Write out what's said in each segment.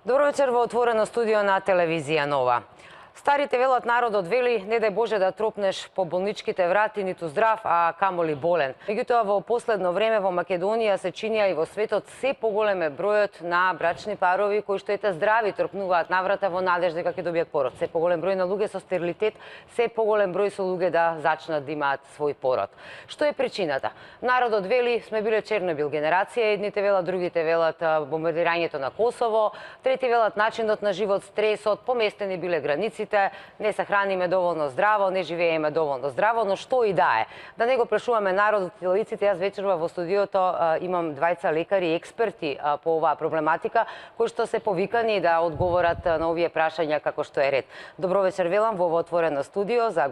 Добро вечер во отворено студио на телевизија Нова. Старите велат, народот вели, не дај Боже да тропнеш по болничките врати ниту здрав, а камоли болен. Меѓутоа, во последно време во Македонија се чинија и во светот се поголем е бројот на брачни парови кои што ете здрави тропнуваат наврата во надеж дека ќе добијат пород. Се поголем број на луѓе со стерилитет, се поголем број со луѓе да зачнат да имаат свој пород. Што е причината? Народот вели, сме биле Чернобил генерација, едните велат, другите велат бомбардирањето на Косово, трети велат начинот на живот, стресот, поместени биле граници, не се храниме доволно здраво, не живееме доволно здраво, но што и да е. Да не го прашуваме народот и лиците, јас вечерва во студиото имам двајца лекари и експерти по оваа проблематика, кои што се повикани да одговорат на овие прашања како што е ред. Добро вечер велам во отворено студио за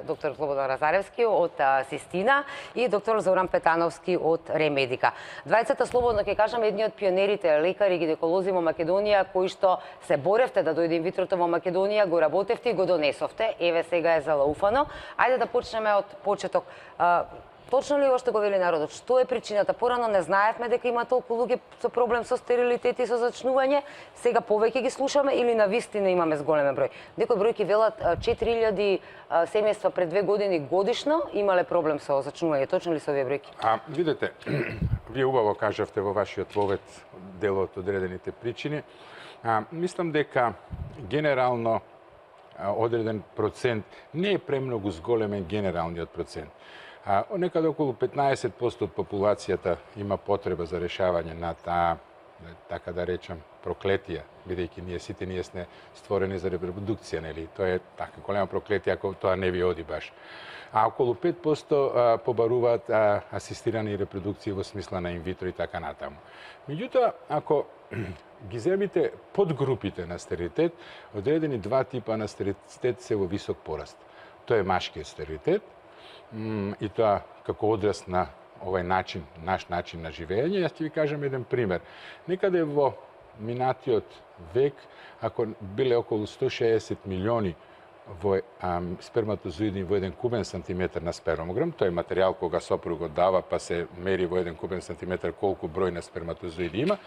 доктор Слободан Разаревски од Систина и доктор Зоран Петановски од Ремедика. Двајцата, слободно ќе кажам, едни од пионерите лекари и гинеколози во Македонија кои што се боревте да дојде инвитрото во Македонија, го работевте и го донесовте. Еве сега е залауфано. Ајде да почнеме од почеток. Точно ли ова што го вели народот? Што е причината? Порано не знаевме дека има толку луѓе со проблем со стерилитет и со зачнување. Сега повеќе ги слушаме или навистина имаме зголемен број? Некои бројки велат 4000 семејства пред 2 години годишно имале проблем со зачнување. Точно ли се овие бројки? Видете, вие убаво кажавте во вашиот вовед дел од одредените причини. Мислам дека генерално одреден процент не е премногу зголемен генералниот процент. Некаде околу 15% од популацијата има потреба за решавање на таа, така да речам, проклетија, бидејќи сите ние сме створени за репродукција, нели? Тоа е така голема проклетија ако тоа не ви оди баш. А околу 5% побаруваат асистирани репродукции во смисла на инвитро и така натаму. Меѓутоа, ако ги земите подгрупите на стерилитет, одредени два типа на стерилитет се во висок пораст. Тоа е машкиот стерилитет и тоа како одраз на овај начин, наш начин на живење. Јас ќе ви кажам еден пример. Некаде во минатиот век, ако биле околу 160 милиони во сперматозоиди во еден кубен сантиметар на спермограм, тој е материјал кога сопругот дава, па се мери во еден кубен сантиметар колку број на сперматозоиди има,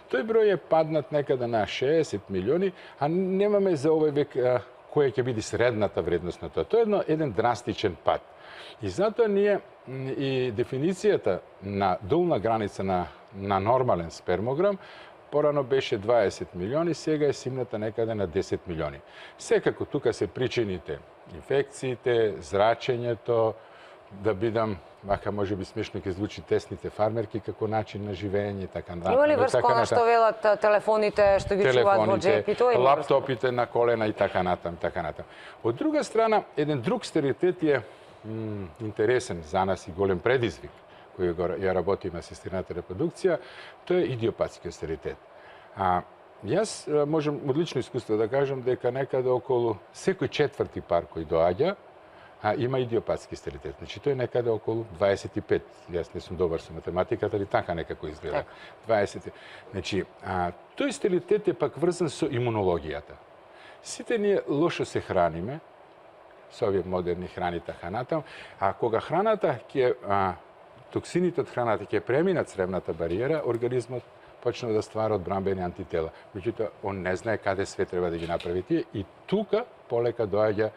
тој број е паднат некаде на 60 милиони, а немаме за овој век која ќе биде средната вредност на тоа. Тоа е еден драстичен пад. И затоа ние и дефиницијата на долна граница на нормален спермограм порано беше 20 милиони, сега е симната некаде на 10 милиони. Секако тука се причините инфекциите, зрачењето, да бидам, вака може би смешно ќе звучи, тесните фармерки како начин на живење и така натаму. Има ли врска на што велат телефоните што ги чуваат во джеп и тоа? Лаптопите на колена и така натаму, така натаму. Од друга страна, еден друг стерилитет е интересен за нас и голем предизвик кој ја работиме асистираната репродукција, тоа е идиопатскиот стерилитет. Јас можам од лично искуство да кажам дека некаде околу секој четврти пар кој доаѓа има идиопатски стерилитет. Значи тој е некаде околу 25. Јас не сум добар со математиката, али така некако изгледа. 20. Значи, тој стерилитет е пак врзан со имунологијата. Сите ние лошо се храниме со овие модерни храни така натаму, а кога храната ќе токсините од храната ќе преминат цревната бариера, организмот почнува да ствара одбранбени антитела. Меѓутоа, он не знае каде све треба да ги направи тие и тука полека доаѓа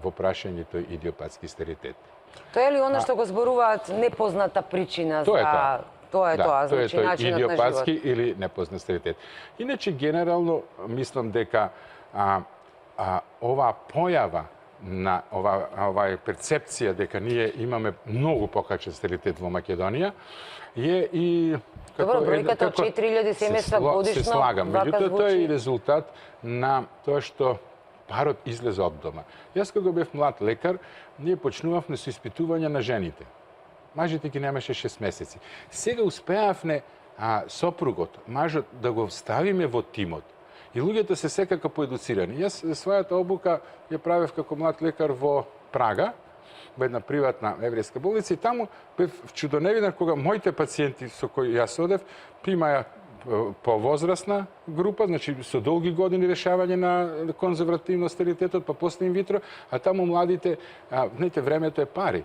во прашање тој идиопатски стерилитет. Тоа е ли она што го зборуваат непозната причина за... Тоа е тоа, значи начинот на живот. Идиопатски или непознат стерилитет. Иначе, генерално, мислам дека оваа појава на оваа перцепција дека ние имаме многу покачен стерилитет во Македонија е и Добро, бројката од 4000 семејства годишно се слагам. Меѓутоа, тоа е и звучи резултат на тоа што парот излезе од дома. Јас кога бев млад лекар, ние почнувавме со испитување на жените. Мажите ги немаше 6 месеци. Сега успеавме сопругот, мажот, да го ставиме во тимот. И луѓето се секако поедуцирани. Јас својата обука ја правев како млад лекар во Прага, во една приватна еврејска болница и таму бев чудоневинен кога моите пациенти со кои јас одев имаја повозрасна група, значи со долги години решавање на конзервативно стерилитетот, па после инвитро, а таму младите, знаете, времето е пари.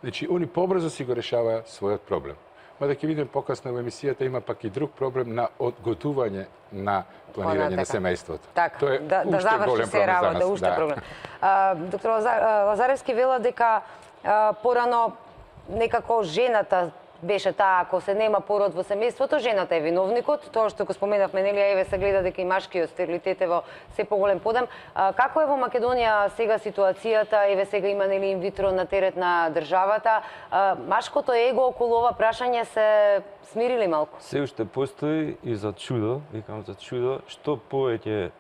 Значи, они побрзо си го решаваат својот проблем. Мада ќе видим покасно во емисијата има пак и друг проблем на одготување на планирање на семејството. Така, Тоа е да уште заврши голем се проблем за работа, нас. уште проблем. Доктор Лазаревски вела дека порано некако жената беше таа, ако се нема пород во семејството, жената е виновникот. Тоа што го споменавме, нели, еве се гледа дека и машкиот стерилитет е во се поголем подем. Како е во Македонија сега ситуацијата? Еве сега има, нели, инвитро на терет на државата. Машкото его околу ова прашање се смирили малку? Се уште постои и за чудо, викам за чудо, што повеќе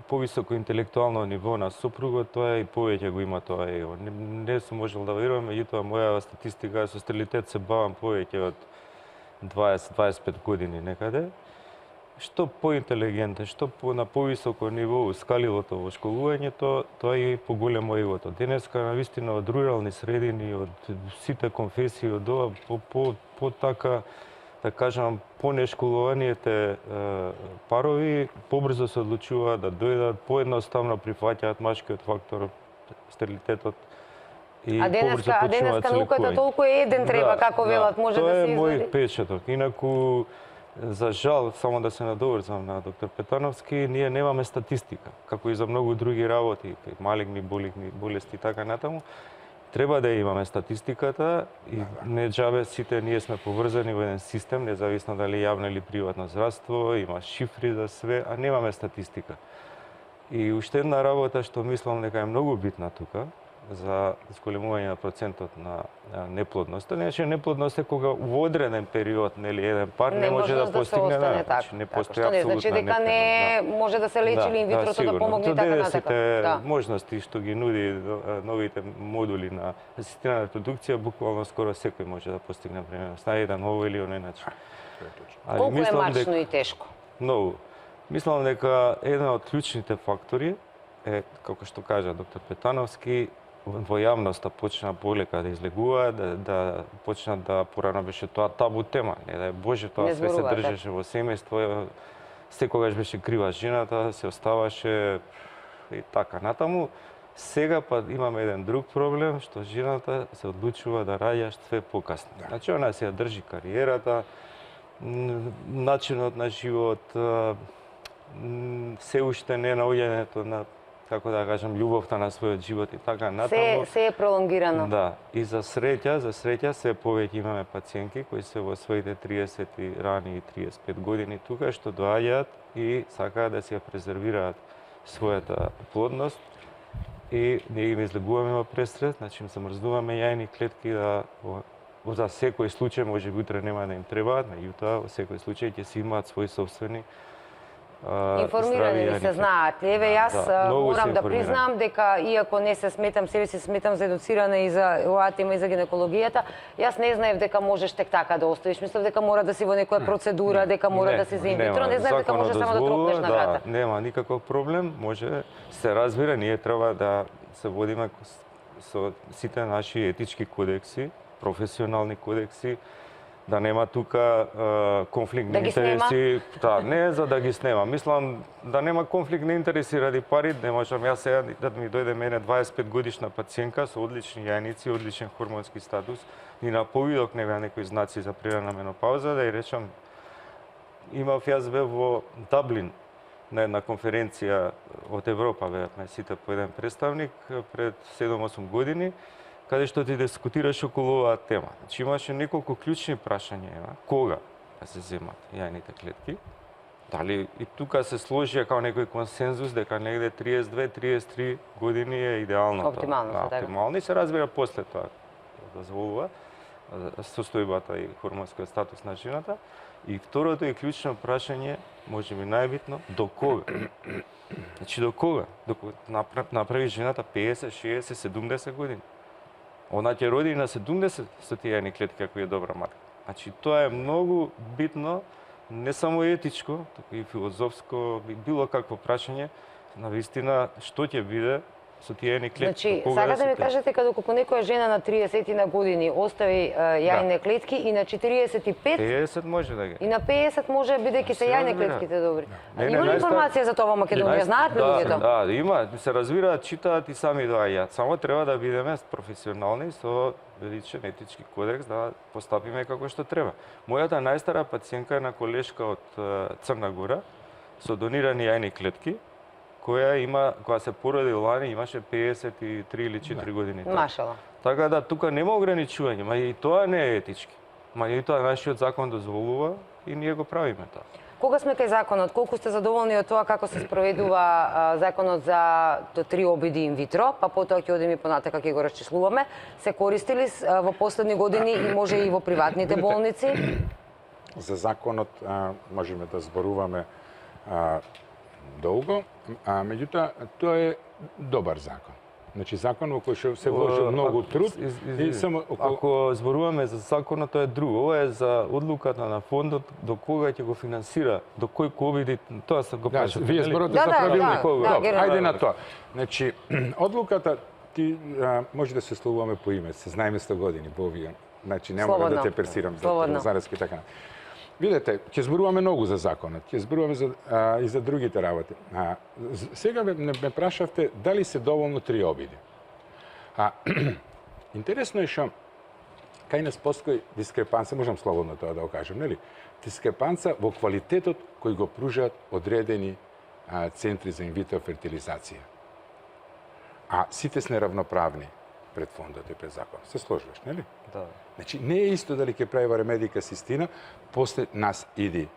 повисоко интелектуално ниво на сопругот, тоа и повеќе го има тоа его. Не сум можел да верувам, меѓутоа моја статистика со стерилитет се бавам повеќе од 20-25 години некаде. Што поинтелигентен, што на повисоко ниво скалилото во школувањето, тоа е и поголемо егото. Денеска навистина од рурални средини, од сите конфесии, од ова по така, да кажам, понешколуваните парови побрзо се одлучуваат да дојдат, поедноставно прифаќаат машкиот фактор, стерилитетот и побрзо почнуваат со науката лекување. толку е еден треба, како велат, може да се извади. Тоа е мој печаток. Инаку, за жал, само да се надоврзам на доктор Петановски, ние немаме статистика, како и за многу други работи, малигни болести и така натаму. Треба да имаме статистиката и не џабе сите ние сме поврзани во еден систем, независно дали јавно или приватно здравство, има шифри за све, а немаме статистика. И уште една работа што мислам дека е многу битна тука, за зголемување на процентот на неплодноста. Значи, неплодност е кога во одреден период, нели, еден пар не може да постигне, така. не постои Што не апсолутна значи дека не може да се лечи или инвитрото да помогне така натака. Сите можности што ги нуди новите модули на асистирана репродукција, буквално скоро секој може да постигне примерност на еден овој или оној начин. Колку е мачно и тешко? Многу. Мислам дека еден од клучните фактори е, како што кажа доктор Петановски, во јавноста почна полека да излегува, да почна да порано беше тоа табу тема. Не да е Боже, тоа све се држеше во семејство, секогаш беше крива жената, се оставаше и така натаму. Сега па имаме еден друг проблем, што жената се одлучува да раѓа све покасно. Значи, она се ја држи кариерата, начинот на живот, се уште не наоѓањето на, како да кажам, љубовта на својот живот и така натаму. Се е пролонгирано. Да, и за среќа се повеќе имаме пациентки кои се во своите 30 и рани и 35 години тука, што доаѓаат и сакаат да си ја презервираат својата плодност и ние ги излегуваме во престрет, значи им замрзнуваме јајни клетки да за секој случај, може би утре нема да им требаат, меѓутоа во секој случај ќе си имаат свои собствени информирани ли се знаат? Еве, јас морам да признам дека, иако не се сметам, себе се сметам за едуцирана и за оваа тема и за гинекологијата, јас не знаев дека можеш тек така да оставиш. Мислев дека мора да си во некоја процедура, дека мора да се за инвитро, не знаев дека може само да тропнеш на врата. Нема никаков проблем, може се разбира, ние треба да се водиме со сите наши етички кодекси, професионални кодекси, да нема тука конфликт на интереси. Да, не за да ги снема. Мислам да нема конфликт на интереси ради пари, не можам јас сега да ми дојде мене 25 годишна пациентка со одлични јајници, одличен хормонски статус, и на повидок не беа некои знаци за прирана менопауза, да ја речам, имав јас бев во Даблин на една конференција од Европа, бевме сите по еден представник пред 7-8 години, каде што ти дискутираш околу оваа тема. Значи имаше неколку клучни прашања, кога да се земат јајните клетки, дали и тука се сложија као некој консензус дека негде 32-33 години е идеалното. Оптимално се разбира после тоа дозволува состојбата и хормонскиот статус на жената. И второто и клучно прашање, може би најбитно, до кога? Значи до кога? Докога направи жената 50, 60, 70 години. Она ќе роди на 70 со тие јајни клетки ако е добра матка. Значи тоа е многу битно, не само етичко, туку и филозофско, било какво прашање, на вистина што ќе биде со тие едни клетки. Значи, Кога сакате да ми се те? кажете кога некоја жена на 30 на години остави јајне клетки и на 45 50 може да ги. и на 50 може бидејќи се Се јајне разбира. клетките добри. Не, Има ли најста- информација за тоа во Македонија? Знаат ли луѓето? Да, има, се разбираат, читаат и сами доаѓаат. Само треба да бидеме професионални со величен етички кодекс да постапиме како што треба. Мојата најстара пациентка е на колешка од Црна Гора со донирани јајни клетки, која се породи лани, имаше 53 или 4 години. Машала. Така да тука нема ограничување, ма и тоа не е етички. Ма и тоа нашиот закон дозволува и ние го правиме тоа. Кога сме кај законот, колку сте задоволни од тоа како се спроведува законот за 3 обиди инвитро, па потоа ќе одиме понатака ќе го расчислуваме, се користили во последни години и може и во приватните болници? За законот можеме да зборуваме долго, меѓутоа тоа е добар закон. Значи закон во кој што се вложил многу труд и само Ако зборуваме за законот, тоа е друго. Ова е за одлуката на фондот до кога ќе го финансира, до кој ковиди, тоа се го прашате. вие зборувате Да, за да, правилник. да, Добро, генерално. ајде на тоа. Значи, одлуката ти може да се словуваме по име, се знаеме 100 години по овие. Значи нема Слободно. да те персирам Слободно. за зарески и така. Видете, ќе зборуваме многу за законот, ќе зборуваме и за другите работи. Сега ме прашавте дали се доволно 3 обиди. Интересно е што кај нас постои дискрепанца, можам слободно тоа да го кажам, нели? Дискрепанца во квалитетот кој го пружаат одредени центри за инвитро фертилизација. А сите сме равноправни пред фондот и пред закон. Се сложуваш, нели? Да. Значи, не е исто дали ќе правива ремедика систина, после нас иди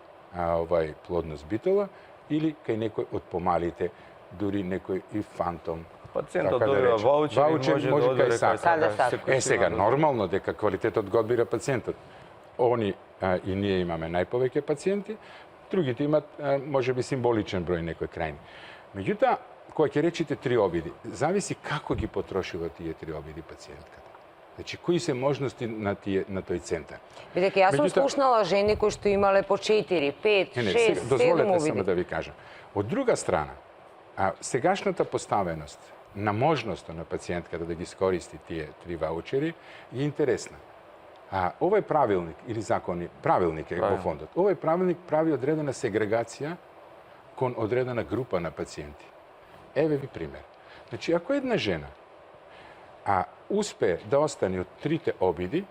плодност битола, или кај некој од помалите, дури некој и фантом. Пациентот така да добива речем. ваучер и може да кај одбере сака. Каде сака. секој Сега, си има нормално дека квалитетот го одбира пациентот. Они и ние имаме најповеќе пациенти, другите имат може би символичен број некој крајни. Меѓутоа, кога ќе речете 3 обиди, зависи како ги потрошила тие 3 обиди пациентката. Значи, кои се можности на тој центар? Бидејќи јас сум Меѓутоа- слушнала жени кои што имале по 4, 5, 6, 7 дозволете само обиди. да ви кажам. Од друга страна, сегашната поставеност на можноста на пациентката да ги скористи тие 3 ваучери е интересна. Овој правилник или закони, правилник е во фондот. Овој правилник прави одредена сегрегација кон одредена група на пациенти. Еве ви пример. Значи, ако една жена успее да остане од 3 обиди,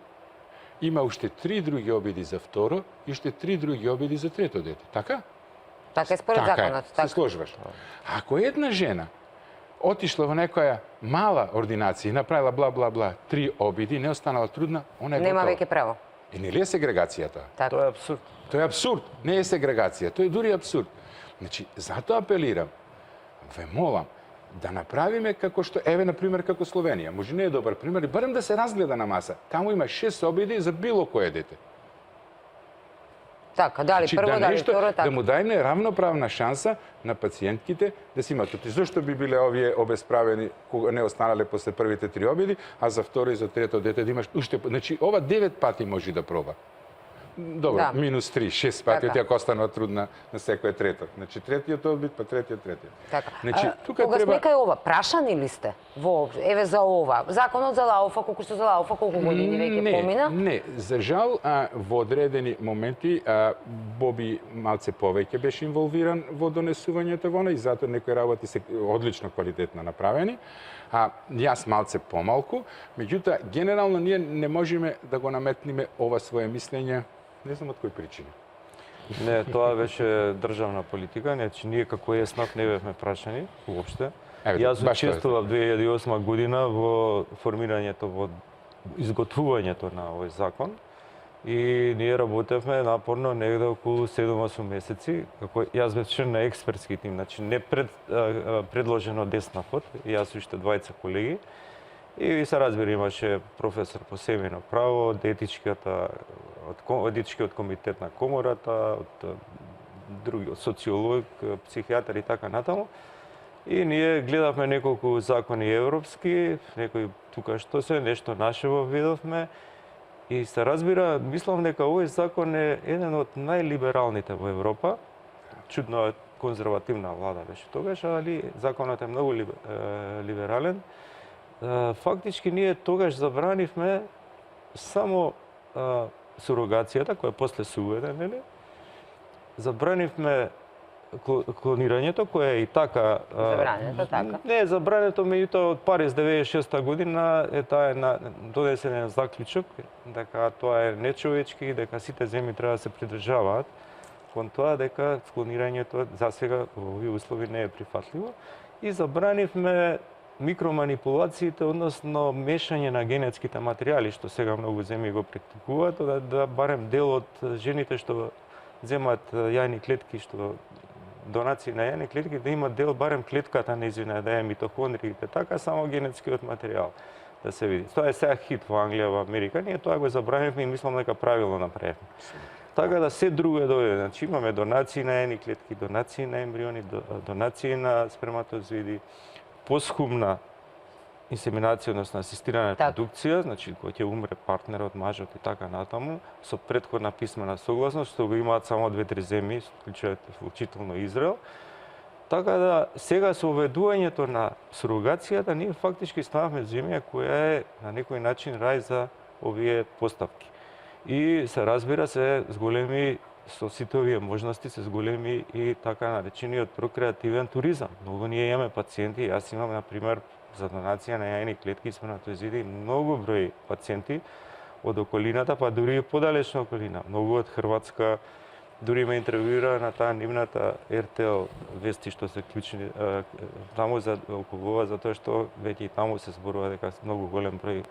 има уште 3 други обиди за второ и уште 3 други обиди за трето дете. Така? Така е според законот. Се Така. сложуваш. Ако една жена отишла во некоја мала ординација и направила бла бла бла 3 обиди, не останала трудна, она е Нема готова. веќе право. И нели е сегрегација тоа? Така. Тоа е апсурд. Тоа е абсурд, не е сегрегација, тоа е дури абсурд. Значи, затоа апелирам, ве молам, да направиме како што, еве, например, како Словенија. Може не е добар пример, барем да се разгледа на маса. Таму има 6 обиди за било кое дете. Така, дали Значи, прво, дали второ, да така. му дајме равноправна шанса на пациентките да си имат. Зошто би биле овие обесправени кога не останале после првите 3 обиди, а за второ и за трето дете да имаш уште... Значи, ова 9 пати може да проба. Добро, Да. минус 3, 6 пати, Така. ако останува трудна на секој трето. Значи, третиот одбит, па третиот. Така. Значи, тука Кога треба... сме кај ова, прашани ли сте воопшто? Еве за ова. Законот за Лауфа, колку што за Лауфа, колку години веќе помина? Не, за жал, во одредени моменти Боби малце повеќе беше инволвиран во донесувањето вона и затоа некои работи се одлично квалитетно направени. Јас малце помалку, меѓутоа генерално ние не можеме да го наметниме ова свое мислење, не знам од кои причини. Не, тоа беше државна политика, значи ние како ЕСНАП не бевме прашани уопште. Еве, Јас баш тоа е. учествував 2008 година во формирањето, во изготвувањето на овој закон и ние работевме напорно негде околу 7-8 месеци, како јас бев член на експертски тим, значи не предложено ДЕСНАФот, јас и уште двајца колеги. И се разбира, имаше професор по семејно право, од етичкиот комитет на комората, од други, од социолог, психијатар и така натаму. И ние гледавме неколку закони европски, некои тука што се, нешто нашево видовме. И се разбира, мислам дека овој закон е еден од најлибералните во Европа. чудно конзервативна влада беше тогаш, али законот е многу либерален. Фактички ние тогаш забранивме само сурогацијата, која после се уведе, нели? Забранивме клонирањето, кое е и така... Забрането, така. Не е забрането, меѓутоа од Париз 96 година е таа донесен заклучок дека тоа е нечовечки и дека сите земји треба да се придржаваат кон тоа дека клонирањето засега во овие услови не е прифатливо и забранивме микроманипулациите, односно мешање на генетските материјали, што сега многу земји го практикуваат, да барем дел од жените што земат јајни клетки, што донации на јајни клетки, да има дел барем клетката нејзина, да е митохондриите, така само генетскиот материјал да се види. Тоа е сега хит во Англија, во Америка, ние тоа го забранивме и мислам дека правилно направивме. Така да се друго е дојде. Значи имаме донации на јајни клетки, донации на ембриони, донации на сперматозоиди, посхумна инсеминација, односно асистирана репродукција, значи кој ќе умре партнерот, мажот и така натаму, со претходна писмена согласност, што го имаат само 2-3 земји, вклучително Израел. Така да сега со уведувањето на сурогацијата, ние фактички ставаме земја која е на некој начин рај за овие поставки. И се разбира се со сите овие можности се зголеми и така наречениот прокреативен туризам. Многу ние имаме пациенти, јас имам на пример за донација на јајни клетки и сперматозоиди многу број пациенти од околината, па дури и подалечна околина. Многу од Хрватска, дури ме интервјуира на таа нивната РТЛ вести што се клучни таму за околува, затоа што веќе и таму се зборува дека многу голем број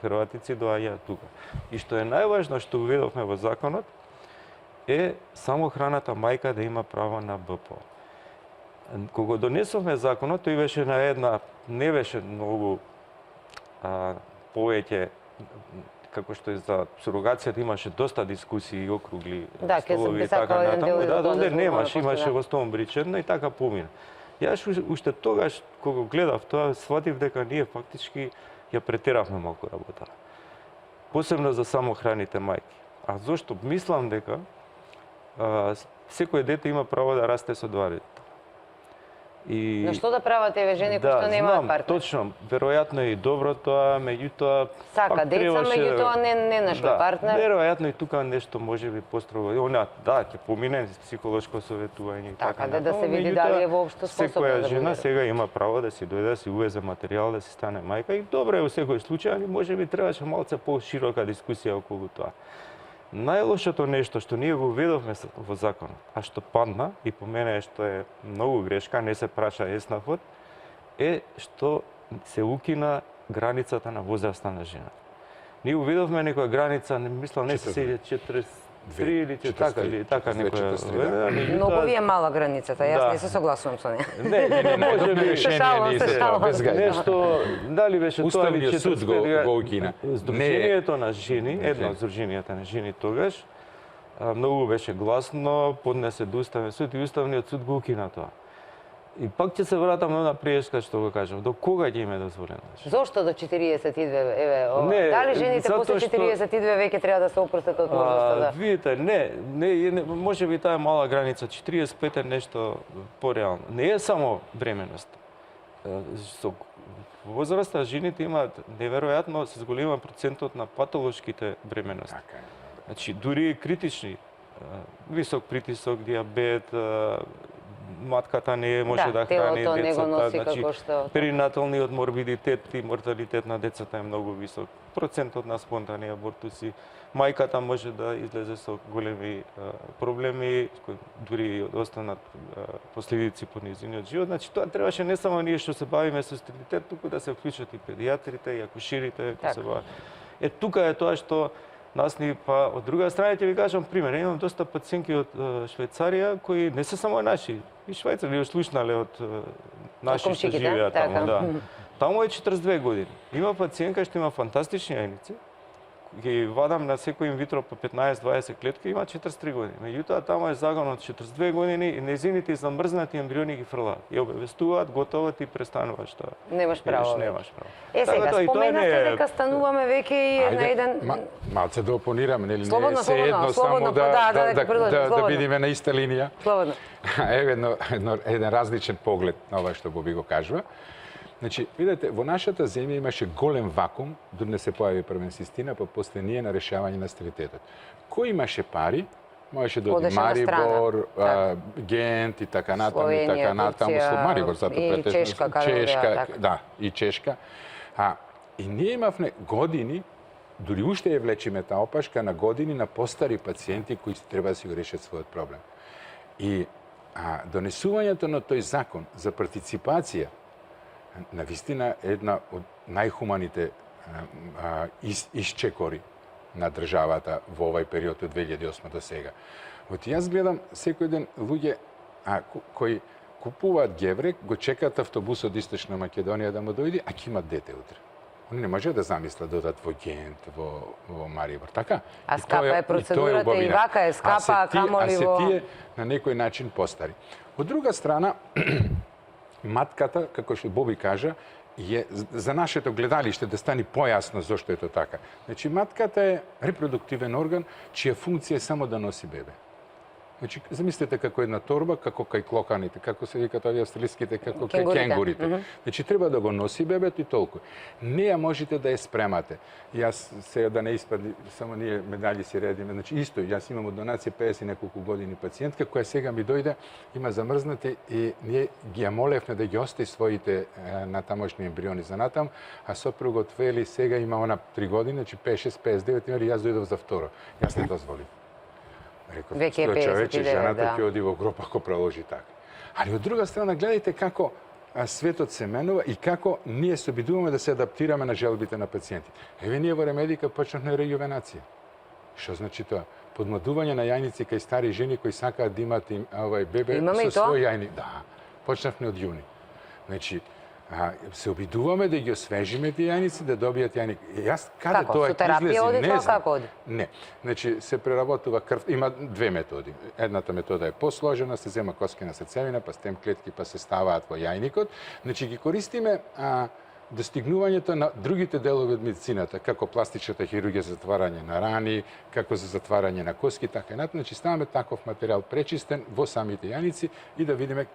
хрватици доаѓаат тука. И што е најважно што уведовме во законот е самохраната мајка да има право на БПО. Кога донесовме законот, тој беше на една, не беше многу повеќе, како што и за сурогацијата имаше доста дискусии и округли столови и така натаму. Да, онде немаш, имаше во Стомбричедно и така помина. Јас уште тогаш, кога гледав тоа, сватив дека ние фактички ја претеравме малку работа. Посебно за самохраните мајки. А зошто? Мислам дека секој дете има право да расте со два дете. Но што да прават еве жени кои што немаат партнер? Точно, веројатно е и добро тоа, меѓутоа сака деца, меѓутоа не нашла партнер. Веројатно и тука нешто можеби построго. Ќе помине психолошко советување и така. Така да се види дали е воопшто способна да секоја жена сега има право да си дојде, да си увезе материјал, да си стане мајка и добро е во секој случај, али можеби требаше малце поширока дискусија околу тоа. Најлошото нешто што ние го уведовме во законот, а што падна и по мене што е многу грешка, не се праша еснафот, е што се укина границата на возраста на жената. Ние уведовме некоја граница, не мислам, не се 43 или така некоја. Многу ви е мала границата, јас не се согласувам со неа. Не, можеби нешто, дали беше тоа или Уставниот суд го укина. Сдруженијето на жени, едно од сдруженијата на жени тогаш, многу беше гласно, поднесе до Уставен суд и Уставниот суд го укина тоа. И пак ќе се вратам на приешка што го кажам. До кога ќе им е дозволено? Зошто до 42? Еве, дали жените после 42 веќе треба да се опростат од можноста да? Видите, не, можеби таа мала граница 45 е нешто пореално. Не е само бременост. Со возраста жените имаат неверојатно се зголема процентот на патолошките бременности. Значи дури и критични, висок притисок, диабет, матката не може да храни децата, значи перинаталниот морбидитет и морталитет на децата е многу висок. Процентот на спонтани абортуси, мајката може да излезе со големи проблеми, кои дури останат последици по нејзиниот живот. Значи тоа требаше не само ние што се бавиме со стерилитет, туку да се вклучат и педијатрите, и акушерите, кои се бават. Тука е тоа што нас ни, па од друга страна ќе ви кажам пример. Имам доста пациентки од Швајцарија кои не се само наши, и Швајцари слушнале од наши што живеат таму, да. Таму е 42 години. Има пациентка што има фантастични јајници, ги вадам на секој инвитро по 15-20 клетки, има 43 години. Меѓутоа, тамо е загон од 42 години и незините замрзнати ембриони ги фрлаат. И обавестуваат, готово ти престануваш тоа. Немаш право. Немаш право. Сега, Така, и тоа не споменавте е- дека стануваме веќе и на еден... Малце да опонираме, нели? Слободно, Не е се едно слободно, само да, продолжи, да слободно. бидеме на иста линија. Слободно. Еве еден различен поглед на ова што Боби го кажува. Значи, видите, во нашата земја имаше голем вакуум, дори не се појави првенствистина, па после ние на решавање на стерилитетот. Кој имаше пари, можеше да оди Одеше на Марибор, страна. Гент и така натаму, и Словенија, така натаму, Турција, Марибор, затоа и претежно, Чешка, каде беа, така. да, и Чешка. И ние имавме години, дури уште ја влечиме таа опашка на години на постари пациенти кои треба да си го решат својот проблем. И донесувањето на тој закон за партиципација навистина една од најхуманите исчекори на државата во овај период од 2008 до сега. Јас гледам секој ден луѓе кои купуваат геврек, го чекаат автобус од Источна Македонија да му дојде, а ќе имат дете утре. Они не може да замислат да одат во Гент, во Марибор, така? А скапа е процедурата и убавина. вака е скапа, А се камоли во... тие на некој начин постари. Од друга страна, матката, како што Боби кажа, е за нашето гледалиште да стане појасно зошто е тоа така. Значи, матката е репродуктивен орган, чија функција е само да носи бебе. Значи, замислете како една торба, како кај клоканите, како се викаат овие австралиските, како кај кенгурите. Значи, треба да го носи бебето и толку. Не ја можете да ја спремате. Јас сега да не испади, само ние медали си редиме. Значи, исто, јас имам од донација 50 и неколку години пациентка, која сега ми дојде, има замрзнати и ние ги ја молевме да ги остави своите натамошни ембриони за натам, а сопругот вели сега има она 3 години, значи 56, 59, вели јас дојдов за второ. Јас не дозволив. Реков, Веќе е 59, жената да. ќе оди во гроб ако продолжи така. Али од друга страна, гледайте како светот се менува и како ние се обидуваме да се адаптираме на желбите на пациенти. Еве ние во Ремедика почнавме рејувенација. Што значи тоа? Подмладување на јајници кај стари жени кои сакаат да имаат бебе Имаме и со тоа? свој јајни. Да, почнавме од јуни. Значи, се обидуваме да ги освежиме тие јајници, да добијат јајник. Јас каде Како? тоа Со терапија оди не тоа? знам. Како оди? Не. Значи, се преработува крв. Има две методи. Едната метода е посложена, се зема коски на срцевина, па стем клетки, па се ставаат во јајникот. Значи, ги користиме достигнувањето на другите делови од медицината, како пластичната хирургија за затварање на рани, како за затварање на коски, така и натаму. Значи, ставаме таков материјал пречистен во самите јајници и да видиме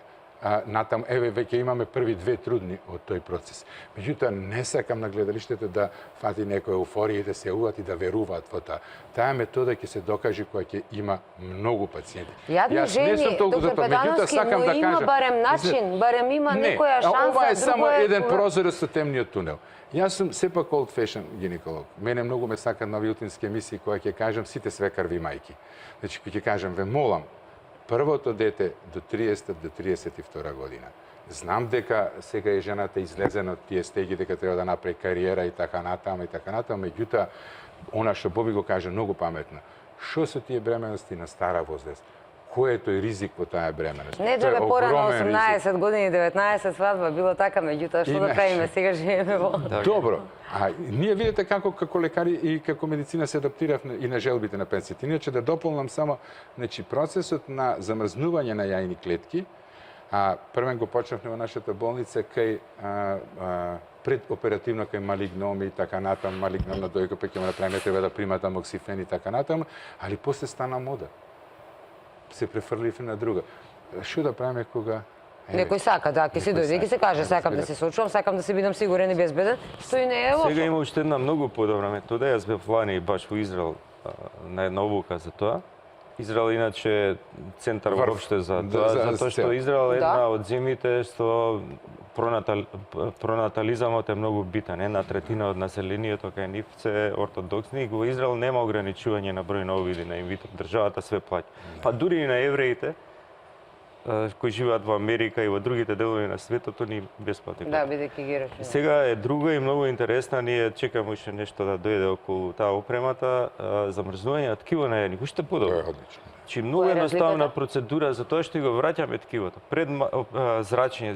натам, еве, веќе имаме први 2 трудни од тој процес. Меѓутоа, не сакам на гледалиштето да фати некој еуфорија и да се уват и да веруваат во тоа. Таа метода ќе се докаже кога ќе има многу пациенти. Јадни жени, доктор Петановски, но има барем начин, барем има некоја шанса, ова е само друго еден прозорец со темниот тунел. Јас сум сепак old fashion гинеколог. Мене многу ме сакат на вилтински емисии која ќе кажам сите свекарви мајки. Значи, кој ќе кажам, ве молам, првото дете до 30 до 32 година. Знам дека сега е жената излезена од тие стеги, дека треба да направи кариера и така натаму, меѓутоа, она што Боби го каже многу паметно. Што се тие бременности на стара возраст? Кој е тој ризик во таа бременост? Не џабе порано 18 години, 19 свадба било така, меѓутоа што да правиме, сега живееме во... Добро. Ние видите како лекари и како медицина се адаптиравме и на желбите на пациенти. Иначе да дополнам само, значи процесот на замрзнување на јајни клетки, првен го почнавме во нашата болница кај предоперативно кај малигноми и така натаму, малигномна дојка па ќе му направиме, треба да примат амоксифен и така натаму, али после стана мода. Се префрливме на друга. Што да правиме кога Некој сака, да, ќе си дојде и ќе се каже, сакам да се сочувам, сакам да се бидам сигурен и безбеден, што и не е лошо. Сега има уште една многу подобра метода. Јас бев лани баш во Израел на една обука за тоа. Израел иначе е центар воопште за тоа, затоа што Израел е една од земјите што пронатализамот е многу битен. Една третина од населението кај нив се ортодоксни и во Израел нема ограничување на број на овиди на инвитро. Државата све плаќа. Па дури и на евреите кои живеат во Америка и во другите делови на светот, они бесплатни. Да, бидејќи ги рачунаме. Сега е друга и многу интересна, ние чекаме уште нешто да дојде околу таа опремата, замрзнување ткиво на јајник, уште Тоа подобро. е одлично. Значи, многу Која е едноставна разликата? процедура за тоа што го враќаме ткивото. Пред зрачење,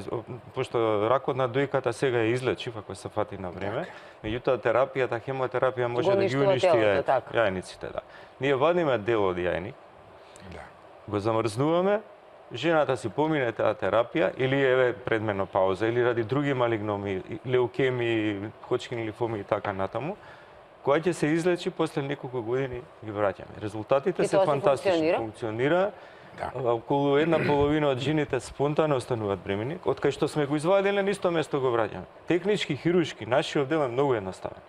пошто ракот на дојката сега е излечив ако се фати на време, меѓутоа терапијата, хемотерапија може Го да ги уништува уништи телото, така. јајниците, да. Ние вадиме дел од јајник, Да. го замрзнуваме, жената си помине таа терапија или еве пред менопауза или ради други малигноми, леукемии, Ходжкин лимфоми и така натаму, која ќе се излечи после неколку години ги враќаме. Резултатите И се тоа се фантастични. функционира? Функционира. Да. Околу една половина од жените спонтано остануваат бремени, од кај што сме го извадиле на исто место го враќаме. Технички, хируршки, нашиот дел е многу едноставен.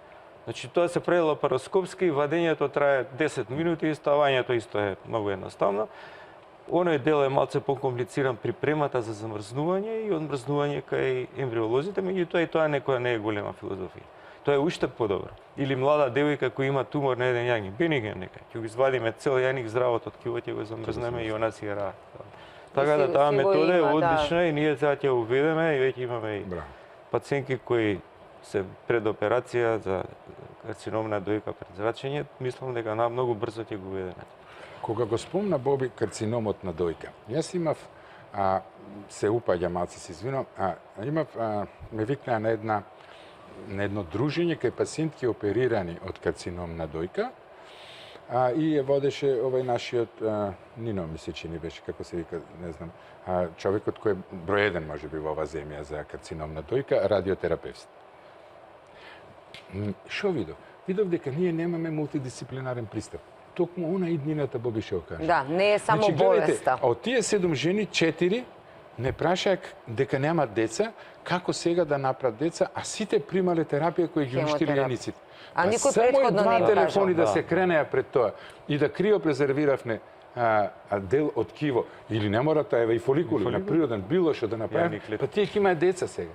Значи тоа се прави лапароскопски, вадењето трае 10 минути, ставањето исто е многу едноставно. Оној дел е малце покомплициран припремата за замрзнување и одмрзнување кај ембриолозите, меѓутоа и тоа некоја не е голема филозофија. Тоа е уште подобро. Или млада девојка која има тумор на еден јајник, бениген нека, ќе го извадиме цел јајник здравот од ткиво, ќе го замрзнеме и она си ера. Така да таа си го метода е има, да. одлична и ние сега ќе уведеме и веќе имаме и Браво. пациентки кои се пред операција за карцином на дојка пред зрачење, мислам дека многу брзо ќе го уведеме. Кога го спомна Боби карциномот на дојка, јас имав, се упаѓа малце се извинувам, имав, ме викнаа на едно дружење кај пациентки оперирани од карцином на дојка, и ја водеше овај нашиот, Нино ми се чини беше, како се вика, не знам, човекот кој е број еден можеби во оваа земја за карцином на дојка, радиотерапевт. Шо видов? Видов дека ние немаме мултидисциплинарен пристап. Токму она иднината Боби шо кажа. Да, не е само болеста. Од тие 7 жени, 4 не прашаја дека немаат деца, како сега да направат деца, а сите примале терапија кои ги уништиле Хемотерапија. јајниците. А никој само претходно не им два телефони кажал. да се кренеа пред тоа и да криопрезервиравне дел од киво или не мора тоа и фоликули на природен било што да направи, Јајник лет. па тие ќе имаат деца сега.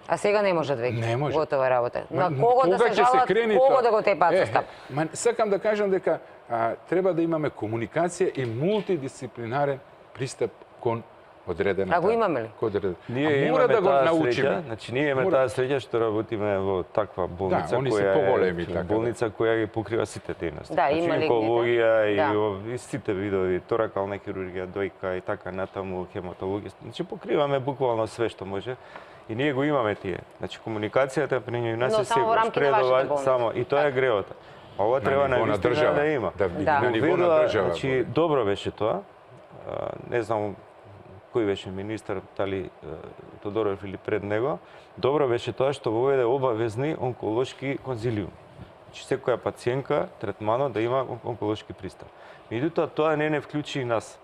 А сега не можат веќе. Не може. Готова работа. На Ма, кого да кога се ќе жалат, крени кого тоа? да го тепаат со стап. Сакам да кажам дека треба да имаме комуникација и мултидисциплинарен пристап кон одредена. А го имаме ли? Ние мора имаме да го таа научиме. среќа, значи ние имаме таа среќа што работиме во таква болница Да, они се која поголеми, е така, болница која ги покрива сите дејности. Да, има значи, легните. онкологија Да. и сите видови, торакална хирургија, дојка и така натаму, хематологија. Значи покриваме буквално све што може. И ние го имаме тие. Значи комуникацијата при нас Но е само во секогаш рамките на вашата болница. само и тоа е греота. Ова треба на вистина држава, да има. да биде Да. на ниво на Уведува, држава. значи добро беше тоа. Не знам кој беше министар, дали Тодоров или пред него. Добро беше тоа што воведе обавезни онколошки конзилиум. Значи секоја пациентка третмано да има онколошки пристап. Меѓутоа тоа не вклучи и нас.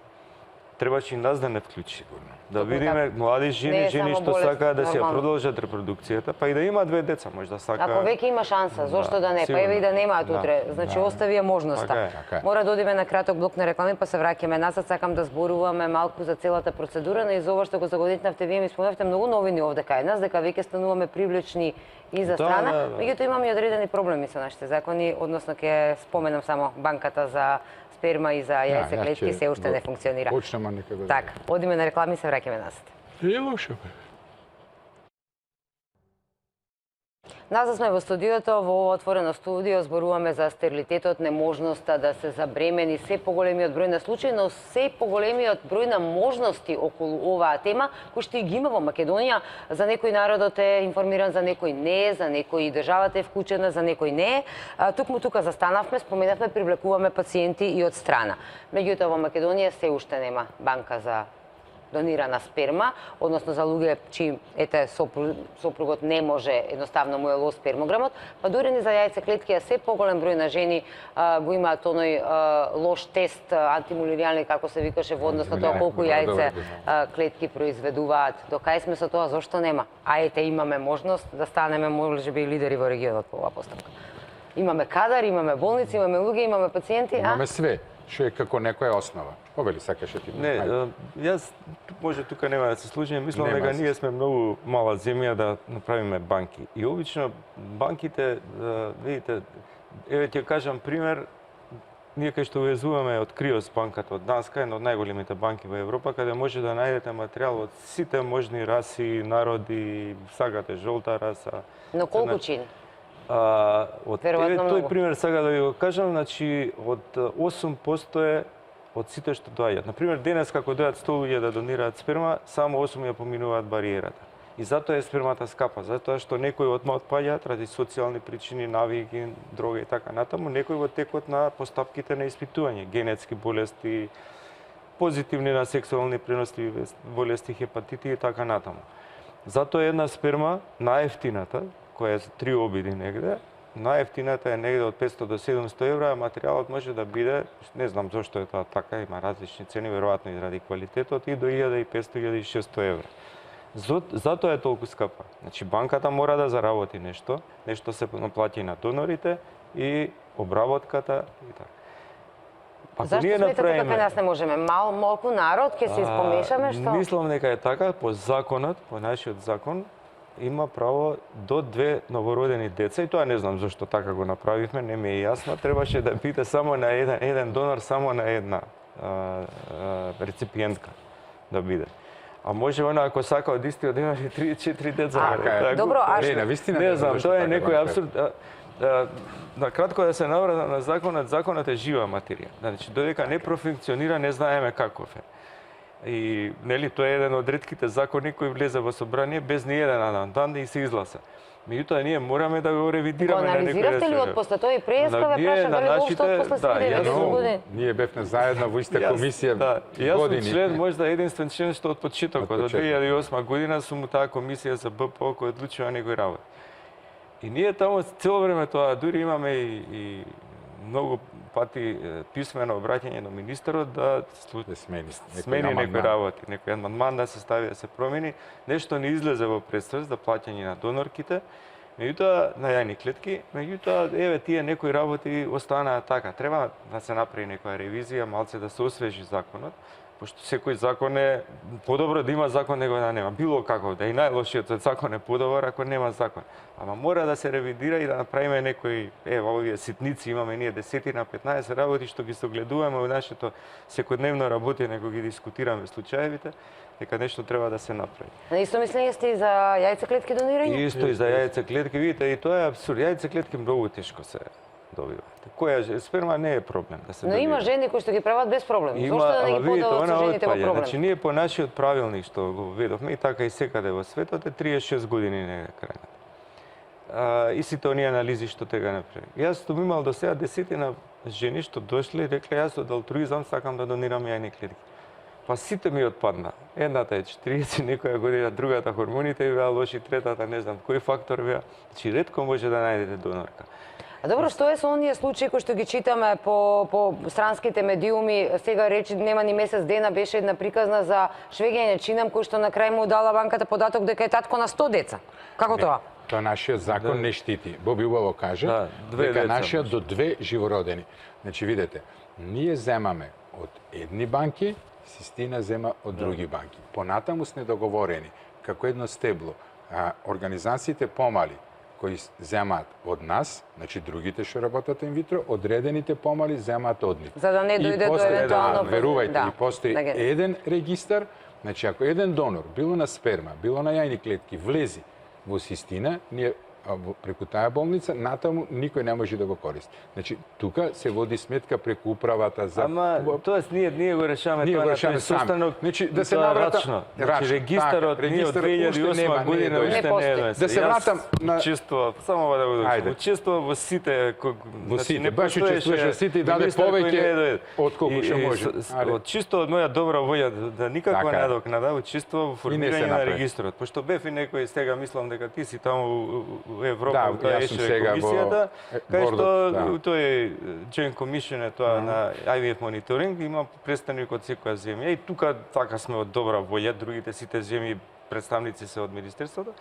Требаше и нас да не вклучи. Да Токму видиме така. млади Не жени, е жени само што болест, сакаат да си ја нормално. продолжат репродукцијата, па и да има 2 деца, може да сака. Ако веќе има шанса, зошто да не? Па сигурно. еве и да немаат Да. утре. Значи остави ја можноста. Така е. Така е. Мора да одиме на краток блок на реклами, па се враќаме назад. Сакам да зборуваме малку за целата процедура, на изова што го загодитнавте, вие ми спомнавте многу новини овде кај нас, дека веќе стануваме привлечни и за Да, страна. да. Меѓутоа имаме и одредени проблеми со нашите закони, односно ќе споменам само банката за сперма и за јајце клетки се уште не функционира. Почнемо некако. Така, одиме на реклами, се враќаме назад. Не е лошо. Назад сме во студиото, во ова отворено студио зборуваме за стерилитетот, неможноста да се забремени, се поголемиот број на случаи, но се поголемиот број на можности околу оваа тема, кој што и ги има во Македонија. За некој народот е информиран, за некој не е, за некој државата е вклучена, за некој не е. Тукму тука застанавме, споменавме, привлекуваме пациенти и од страна. Меѓутоа во Македонија се уште нема банка за донирана сперма, односно за луѓе чии сопругот не може едноставно му е лош спермограмот, па дури ни за јајце клетки, а се поголем број на жени го имаат оној лош тест антимулиријални, како се викаше, во однос на тоа колку јајце клетки произведуваат. До кај сме со тоа, зошто нема? А ете, имаме можност да станеме можеби и лидери во регионот по оваа постапка. Имаме кадар, имаме болници, имаме луѓе, имаме пациенти, Имаме све, што е како некоја основа. Овели сакаше ти. Не, јас може тука нема да се служиме, мислам Нема дека да се ние сме многу мала земја да направиме банки. И обично банките, видите, еве ќе кажам пример, ние кај што увезуваме од Криос банката од Данска, една од најголемите банки во Европа, каде може да најдете материјал од сите можни раси, народи, сагате жолта раса. Но колку чини? Тој многу. пример сега да ви го кажам, значи од 8% е од сите што доаѓаат. Например, денес како доаѓаат 100 луѓе да донираат сперма, само 8 ја поминуваат бариерата. И затоа е спермата скапа, затоа што некои одма отпаѓаат ради социјални причини, навики, дрога и така натаму, некои во текот на постапките на испитување, генетски болести, позитивни на сексуални преносливи болести, хепатити и така натаму. Затоа една сперма најефтината, која е за 3 обиди негде, најефтината е негде од 500 до 700 евра, а материјалот може да биде, не знам зошто е тоа така, има различни цени, веројатно и заради квалитетот, и до 1500-1600 евра. Затоа е толку скапа. Значи, банката мора да заработи нешто се наплати на донорите и обработката и така. Зашто сметате дека нас не можеме? Малку народ, ќе се испомешаме, што? Мислам дека е така, по законот, по нашиот закон, има право до 2 новородени деца, и тоа не знам зашто така го направивме, не ми е јасно, требаше да биде само на еден донор, само на една реципиентка да биде. А може она ако сака од истиот ден и 3-4 деца. Добро, не знам, тоа е некој абсурд. На кратко да се наврата на законот е жива материја. Значи, додека не профункционира, не знаеме каков е. И нели тоа е еден од ретките закони кои влезе во собрание без ни еден андан и се изгласа. Меѓутоа ние мораме да го ревидираме на некој анализиравте ли од после тоа и преска ве праша дали воопшто од после 90 години? Ние бевме заедно во иста комисија години. Јас сум член, можда единствен член што од почетокот, од 2008 година сум у таа комисија за БПО која одлучува некој работа. И ние таму цело време тоа, дури имаме и многу пати писмено обраќање до министерот да смени некои работи, некој амандман да се стави да се промени. Нешто не излезе во предствар за плаќање на донорките, меѓутоа на јајни клетки, меѓутоа еве тие некои работи останаа така. Треба да се направи некоја ревизија, малце да се освежи законот, пошто секој закон е подобро да има закон него да нема. Било каков да и најлошиот закон е подобар ако нема закон. Ама мора да се ревидира и да направиме некои, овие ситници имаме ние 10 на 15 работи што ги согледуваме во нашето секојдневно работење кога ги дискутираме случаевите, дека нешто треба да се направи. На исто мислење сте и за јајцеклетки донирање? Исто и за јајцеклетки, видите, и тоа е абсурд. Јајцеклетки многу тешко се добива. Која сперма не е проблем да се добива. Но има жени кои што ги прават без проблем. Зошто да не ги подават со жените во проблем? Значи ние по нашиот правилник што го ведовме и така и секаде во светот е 36 години негде крајната. И сите оние анализи што тега направи. Јас сум имал до сега десетина жени што дошле и рекле јас од алтруизам сакам да донирам јајни клетки. Па сите ми отпадна. Едната е 40 некоја година, другата хормоните беа лоши, третата не знам кој фактор беа. Значи ретко може да најдете донорка. А добро, што е со оние случаи кои што ги читаме по странските медиуми? Сега речи нема ни месец дена беше една приказна за швеѓање чинам кој што на крај му дала банката податок дека е татко на 100 деца. Како тоа? Тоа нашиот закон не штити. Боби убаво каже дека нашиот до 2 живородени. Значи видете, ние земаме од едни банки, Систина зема од други банки. Понатаму сме договорени како едно стебло. Организациите помали кои земаат од нас, значи другите што работат инвитро, одредените помали земаат од нив. За да не дојде до евентуално... Верувајте, и постои еден регистар, значи ако еден донор, било на сперма, било на јајни клетки, влези во Систина, ние преку таа болница, натаму никој не може да го користи. Значи, тука се води сметка преку управата за... Ама, тоест, ние го решаваме тоа на тој состанок, значи, да се наврата... Значи, регистарот ние од 2008 година уште не е. Да се вратам на... Учествува, само да го дадам, учествува во сите... Во сите, баш учествуваше во сите и даде повеќе отколку што може. Од чисто од моја добра волја, да никаква надокнада, учествува во формирање на регистрот. Пошто бев и некој сега, мислам дека ти си таму Европа, тоа еше комисијата, кај што тој Joint Commission е тоа на IVF мониторинг, има представник од секоја земја и тука така сме од добра волја, другите сите земји представници се од министерството.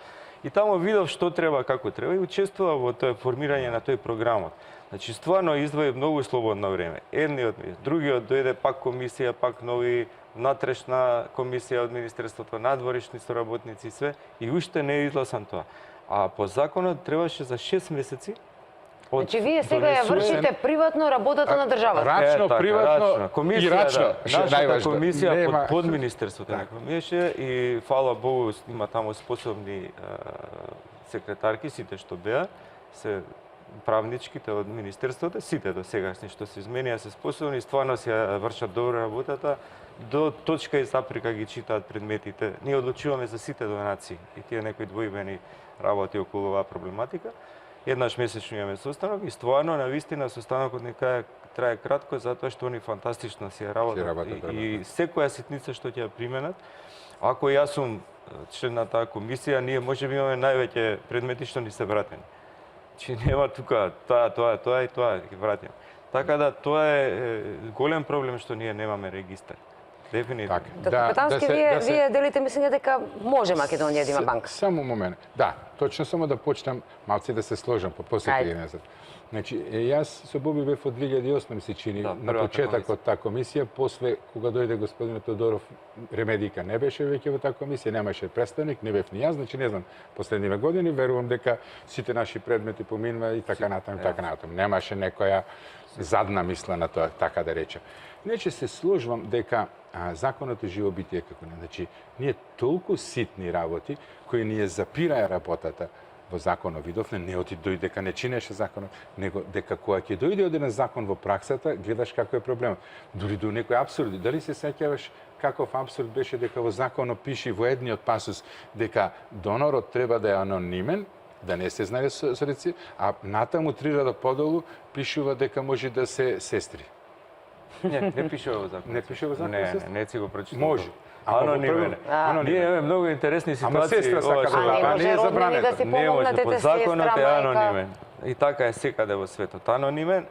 И таму видов што треба, како треба и учествува во тоа формирање на тој програмот. Значи стварно издвои многу слободно време. Едниот, другиот дојде пак комисија, пак нови внатрешна комисија од министерството, надворешни соработници и све и уште не е изгласан тоа. А по законот требаше за 6 месеци Значи вие сега ја донесуван- вршите приватно работата на државата. Рачно, приватно и рачно. Нашата комисија Нема- под Министерството на економија и фала Богу има таму способни секретарки, сите што беа, се правничките од Министерството, сите до сегашни што се изменија се способни, стварно се ја вршат добро работата, до точка и запрека ги читаат предметите. Ние одлучуваме за сите донации и тие некои двојбени работи околу оваа проблематика. Еднаш месечно имаме состанок и стварно, навистина, состанокот нека трае кратко, затоа што они фантастично си ја работат. И секоја ситница што ќе ја применат, ако јас сум член на таа комисија, ние може би имаме највеќе предмети што ни се вратени. Че нема тука тоа и тоа ќе вратиме. Така да тоа е голем проблем што ние немаме регистар. Дефинитивно. Така, Петански, вие делите мислење дека може Македонија да има банка. Само момент. Да, точно само да почнам малце да се сложам по посети назад. Значи, јас со Боби бев од 2008 ми се чини на почетокот таа комисија, после кога дојде господин Тодоров, Ремедика не беше веќе во таа комисија, немаше представник, не бев ни јас, значи не знам, последниве години верувам дека сите наши предмети поминува и така натаму, така натаму. Немаше некоја задна мисла на тоа, така да речем. Иначе се сложувам дека законот е живо битие како не. Значи, ние толку ситни работи кои ни ја запираја работата во законот видовме, не оти дојде дека не чинеше законот, него дека кога ќе дојде оден закон во праксата, гледаш како е проблемот. Дури до некои апсурди. Дали се сеќаваш каков апсурд беше дека во законот пиши во едниот пасус дека донорот треба да е анонимен, да не се знае со реци, а натаму 3 реда подолу пишува дека може да се сестри. Не пишува во закон. Не пише во закон? Не си го прочитав. Може. Анонимен. Ние имаме многу интересни ситуации. Ама сестра сака да не е забрането. Да си не може, помогнете под сестра, законот е мајка. анонимен. И така е секаде во светот. Анонимен,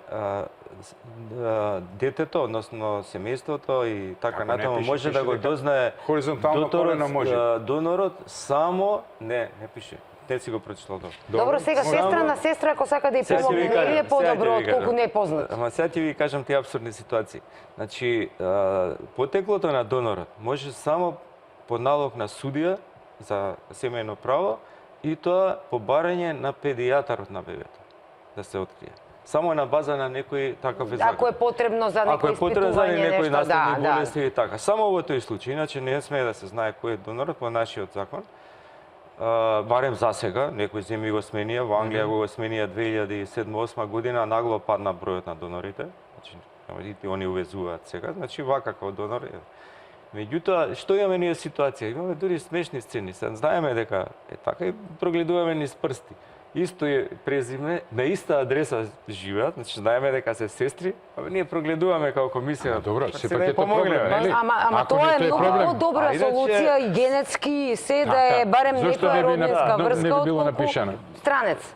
детето, односно семејството и така Ако не натаму пише, може да пише го дека дознае хоризонтално колено може. донорот само не пише. Не си го прочитал тоа. Добро, сега сестра на сестра ако сака да ја Сега ќе ви помогне, кажам, или е подобро сега ќе ви отколку кажам. не е познат? Ама сега ќе ви кажам тие апсурдни ситуации. Значи, потеклото на донорот може само по налог на судија за семејно право и тоа по барање на педијатарот на бебето да се открие. Само на база на некој таков закон. Ако е потребно за Ако некој е потребно за испитување, некој нешто, наследни да. болести и така. Само во тој случај, иначе не смее да се знае кој е донорот по нашиот закон. Барем за сега, некои земји го сменија, во Англија го сменија 2007-2008 година, нагло падна бројот на донорите. Значи, видите, они увезуваат сега, значи вака како донор е. Меѓутоа, што имаме ние ситуација? Имаме дури смешни сцени. Се знаеме дека така и прогледуваме низ прсти. Исто е презиме, на иста адреса живеат, значи знаеме дека се сестри, а ние прогледуваме како комисија. Добро, Па сепак да е тоа помогнеме. проблем, нели? Ама Ако тоа не е тоа е многу проблем. добра А иначе- солуција и генетски и се да е барем Зошто некоја не би роднинска не врска би било отколку напишано? странец.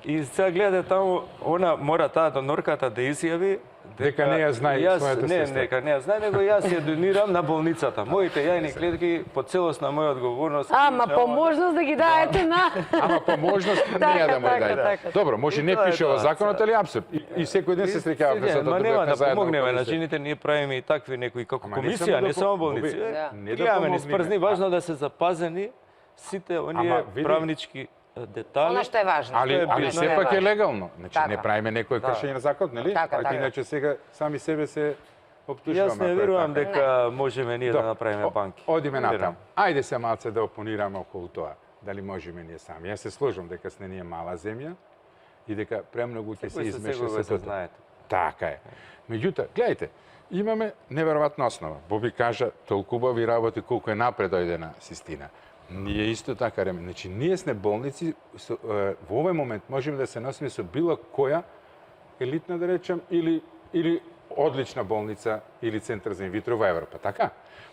И сега гледате таму, она мора таа донорката да изјави Дека не ја знае својата не, сестра. дека не ја знае, него јас ја донирам на болницата. Моите јајни клетки по целосна моја одговорност. Ама по можност да ги даете на... Ама по можност не ја да му Така, дај. така. Добро, може И не тоа е пише во тоа. законот, али апсурд. И секој ден се среќаваме со Ма тоа нема да заедно помогнеме на комисија. жените, ние правиме и такви некои како Ама не комисија, само да не само пом- болници. Боби, Да. не да Гледаме низ помогнеме. прзни, важно да се запазени сите оние Ама, види. правнички детали. Она што е важно. Али битно, сепак е легално. Значи Така. не правиме некој кршење на законот, нели? Така, А така. иначе сега сами себе се оптужуваме. Јас не ако е верувам така. дека можеме ние да направиме банки. Одиме Не натаму. верувам. Ајде се малце да опонираме околу тоа. Дали можеме ние сами. Јас се сложам дека сме ние мала земја и дека премногу ќе се Секој измеша секој се се тоа. знаете. Така е. Меѓутоа, гледајте, имаме неверојатна основа. Боби кажа толку убави работи колку е напред дојдена Систина. Ние исто така реме. Значи, ние сме болници, во овој момент можеме да се носиме со било која елитна, да речем, или одлична болница или центар за инвитро во Европа, така?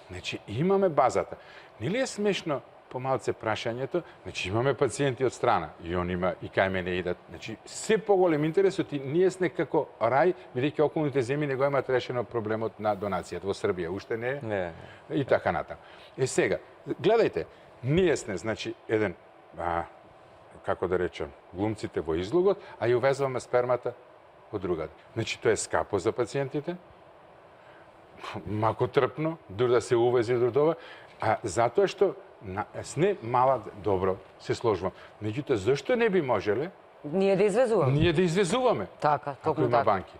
Значи, имаме базата. Нели е смешно помалце прашањето? Значи, имаме пациенти од страна и он има и кај мене идат. Значи, се поголем интересот и ние сме како рај, бидејќи околните земји не го имаат решено проблемот на донацијата. Во Србија уште не е. Не. И така натаму. Сега, гледајте, ние сме, значи, еден, како да речем, глумците во излогот, а ја увезваме спермата од другаде. Значи, тоа е скапо за пациентите, мако трпно, дур да се увези до това, а затоа што сне мала, добро, се сложувам. Меѓутоа, зашто не би можеле Ние да извезуваме. Ние да извезуваме. Така, Ако токму има така. банки.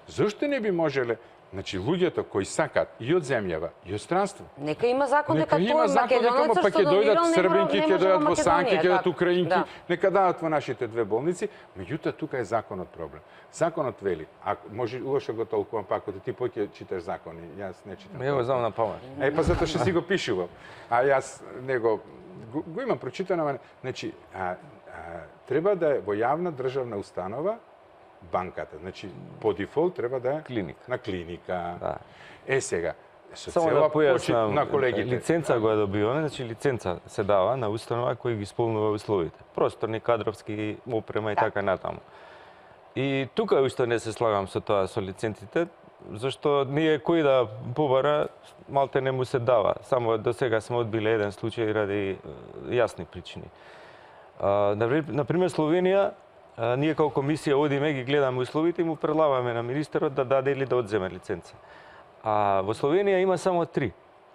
Зошто не би можеле, значи луѓето кои сакат и од земјава и од странство, Нека има закон дека нека има тој закон, дека македонецот па ќе што дојдат донирал србинки, ќе дојдат босанки, ќе дојдат така. украинки, Да. нека дадат во нашите две болници, меѓутоа тука е законот проблем. Законот вели, а може лошо го толкувам пак, ако ти поќе читаш закони, јас не читам. Ја го знам на памет. Па затоа што си го пишувам. А јас него го имам прочитано, ама значи треба да е во јавна државна установа банката. Значи по дефолт треба да е Клиника. на клиника. Да. Сега со Само да цела почит појаснам, на колегите. лиценца го добиваме, значи лиценца се дава на установа кој ги исполнува условите. Просторни, кадровски, опрема и така натаму. И тука уште не се слагам со тоа со лиценците, зашто ние кој да побара, малте не му се дава. Само до сега сме одбиле еден случај ради јасни причини. Например, Словенија, ние како комисија одиме, ги гледаме условите и му предлагаме на министерот да даде или да одземе лиценца. А во Словенија има само 3.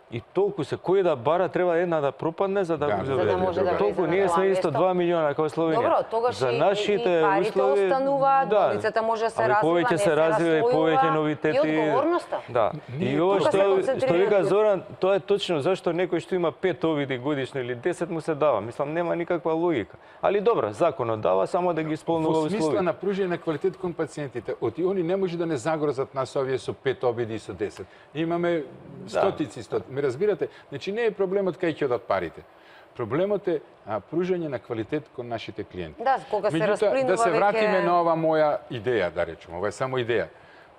И толку се, кој да бара, треба една да пропадне за да Да, го за да заведе. може да Толку влезе на ние тоа сме исто место. 2 милиона како Словенија. Добро, тогаш за и нашите парите услови, остануваат, болницата може да се али развива, повеќе не се се развива и повеќе расслојува, новитети. и одговорноста. Да. Ние И ова тука се што концентрираме. вика Зоран, тоа е точно зашто некој што има 5 овиди годишно или 10 му се дава. Мислам нема никаква логика. Али добро, законот дава само да ги исполнува Во смисла условите. на пружење на квалитет кон пациентите, они не може да не загрозат нас овие со 5 обиди и со 10. Имаме стотици. Ме разбирате? Значи не е проблемот кај ќе одат парите. Проблемот е пружење на квалитет кон нашите клиенти. Да, кога се Меѓутоа, расплинува да се вратиме веќе- на ова моја идеја, да речеме, ова е само идеја.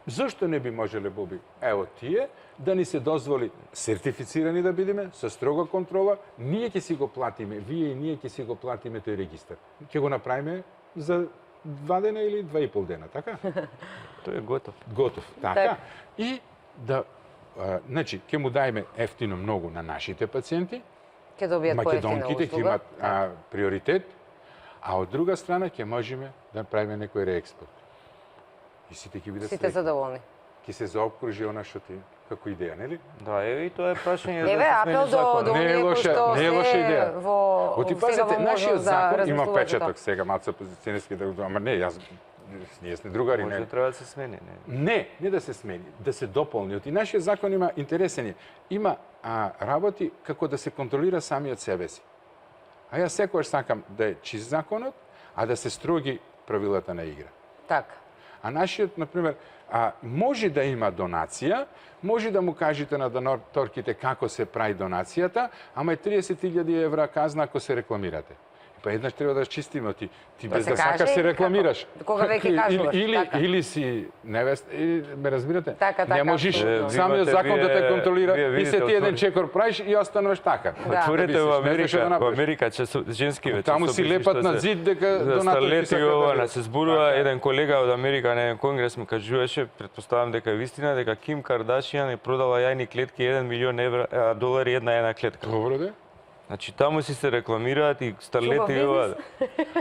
Зошто не би можеле, Боби, ево тие, да ни се дозволи сертифицирани да бидеме, со строга контрола, ние ќе си го платиме, вие и ние ќе си го платиме тој регистар. Ќе го направиме за 2 дена или 2,5 дена, така? Тој е готов. Готов, така. Така. И да, значи, ќе му дајме ефтино многу на нашите пациенти, Ќе добијат поевтина македонките ќе услуга. имат приоритет, а од друга страна ќе можеме да правиме некој реекспорт. И сите ќе бидат Сите среќни. задоволни. Ќе се заокружи она што ти како идеја, нели? Да, еве и тоа е прашање Еве, да се смени апел до законот. Не е оние кои лоша- што не е лоша се идеја. во Оти сега пазете, во нашиот можност да закон има размислуваат за печаток тоа. сега малце опозиционерски да го ама не, јас ние сме другари, Може не. треба да се смени, не. Не да се смени, да се дополни. Оти нашиот закон има интересен е. Има работи како да се контролира самиот себе си. А јас секогаш сакам да е чист законот, а да се строги правилата на игра. Така. А нашиот, например, може да има донација, може да му кажете на донаторките како се прави донацијата, ама е 30.000 евра казна ако се рекламирате. Па еднаш треба да чистиме ти без се да каже сакаш се и рекламираш. како? Кога веќе кажуваш, така. Или си невест, ме разбирате? Така, Не можеш апсолутно. самиот Вие закон да те вие контролира и видите, се ти еден отвори- чекор правиш и остануваш така. Да. Отворете Да во мислиш, не знаеш што да Америка, во направиш. Америка женски вече. Таму си лепат на зид дека донаторки старлети сакаат и да ова, бидат. се зборува Така. еден колега од Америка на еден конгрес ми кажуваше, претпоставам дека е вистина, дека Ким Кардашијан е продала јајни клетки 1 милион долари една клетка. Добро де? Значи таму си се рекламираат и старлети и ова.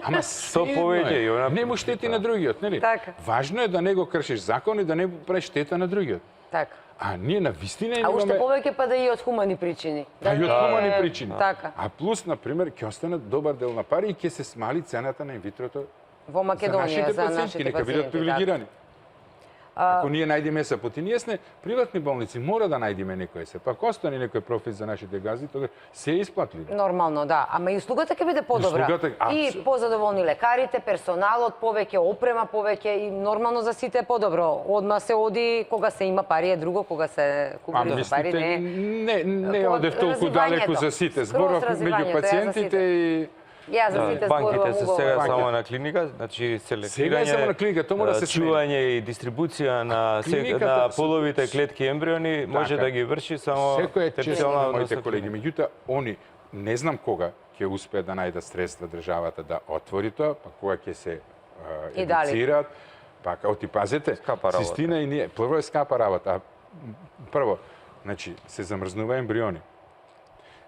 Ама Што седно повеќе е. и она- Не му штети на другиот, нели? Така. Важно е да не го кршиш закон и да не правиш штета на другиот. Така. А ние на вистина А имаме... уште повеќе па да и од хумани причини. А и од не е- хумани причини. Така. А плюс, например, ќе остане добар дел на пари и ќе се смали цената на инвитрото Во Македонија за нашите нека бидат пациенти. така. привилегирани. Ако ние најдеме сапоти, ние сме приватни болници, мора да најдеме некој се. Па ако остане некој профит за нашите гази, тогаш се е исплатливо. Нормално, да. Ама и услугата ќе биде подобра. Услугата, И позадоволни лекарите, персоналот, повеќе опрема, повеќе и нормално за сите е подобро. Одма се оди кога се има пари е друго, кога се купи за пари мислите, не. не По одев толку далеку за сите. Скроз Зборов меѓу развивањето, ја за пациентите сите. и Јас за сите Банките зборувам се убаво. сега Банките. само на клиника, значи Сега е селектирање, само на клиника, тоа мора да се смени. чување и дистрибуција на Клиниката на половите клетки ембриони може Така. да ги врши само секој е честен терцијална, на моите односно колеги. клиника. Меѓутоа, они не знам кога ќе успеат да најдат средства државата да отвори тоа, па кога ќе се И дали. едуцираат. Па као ти пазете, Скапа работа. систина и ние, прво е скапа работа, а прво, значи, се замрзнува ембриони.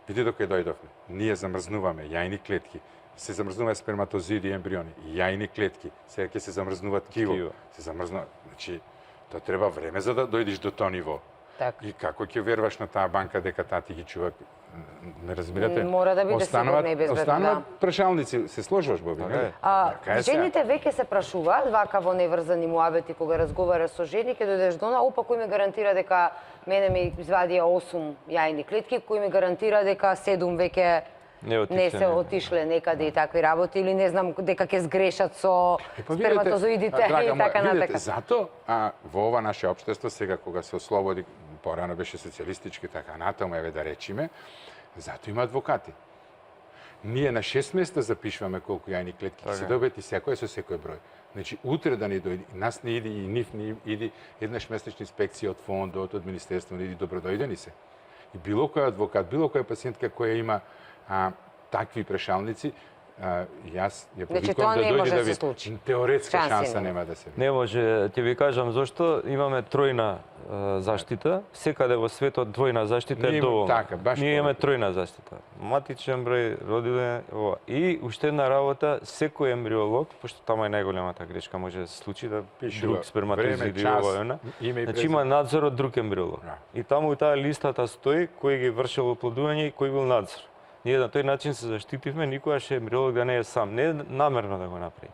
Види докај дојдовме. Ние замрзнуваме јајни клетки, се замрзнува сперматозиди и ембриони, јајни клетки, сега ќе се замрзнуваат ткиво. Ткиво. Се замрзнува. Значи, тоа треба време за да дојдеш до тоа ниво. Така. И како ќе верваш на таа банка дека таа ти ги чува не разбирате. Мора да биде сигурно и безбедно, остануваат да. прашалници, се сложуваш, Боби, нели? Кај се? Жените веќе се прашуваат, вака во неврзани муабети, кога разговараш со жени, ќе дојдеш до на, опа кој ми гарантира дека мене ми извадија 8 јајни клетки, кој ми гарантира дека 7 веќе не се отишле некаде и такви работи, или не знам дека ќе сгрешат со сперматозоидите и така натака. Зато во ова наше општество сега кога се ослободи, порано беше социјалистички, така натаму, еве да речиме, зато има адвокати. Ние на 6 места запишуваме колку јајни клетки ќе се добијат и секој со секој број. Значи, утре да ни дојде, нас не иди и нив не иди еднаш месечна инспекција од фондот, од министерството, не иди добродојдени се. И било кој адвокат, било која пациентка која има такви прешалници, јас ја повикувам да дојде да види. Теоретска шанса нема да се види. Не може, ќе ви кажам зошто имаме тројна заштита, секаде во светот двојна заштита е доволно. Ние имаме тројна заштита. Матичен број, родилен, ова. И уште една работа, секој ембриолог, пошто тама е најголемата грешка, може да се случи да друг сперматозоид и ова, значи има надзор од друг ембриолог. И таму таа листата стои кој ги вршил оплодување и кој бил надзор. Ние на тој начин се заштитивме, никогаш ембриолог да не е сам, не намерно да го направи.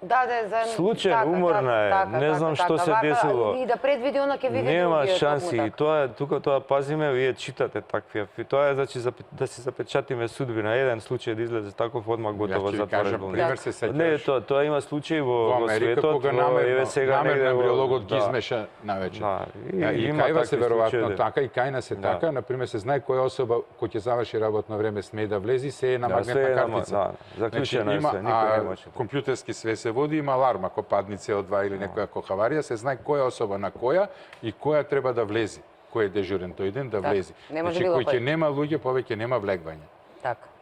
Случај, уморна е, не знам што се десило. И да предвиди она ќе види другиот. Нема шанси и тука тоа пазиме, вие читате такви. Тоа е значи да си запечатиме судбина, еден случај да излезе таков одмак готово затворено. Пример се сеќаш. Не, тоа има случаи во светот, еве сега намерно ембриологот ги измеша навечер. И кај вас е веројатно така и кај нас е така, на пример се знае која особа кој ќе заврши работно време сме да влезе се е на магнетна картица. Заклучено е се, никој не може. Компјутерски све се води, има аларма, ако падне CO2 или некоја хаварија, се знае која особа на која и која треба да влезе. Кој е дежурен тој ден да влезе. Значи, кој ќе нема луѓе, повеќе нема влегвање. Така.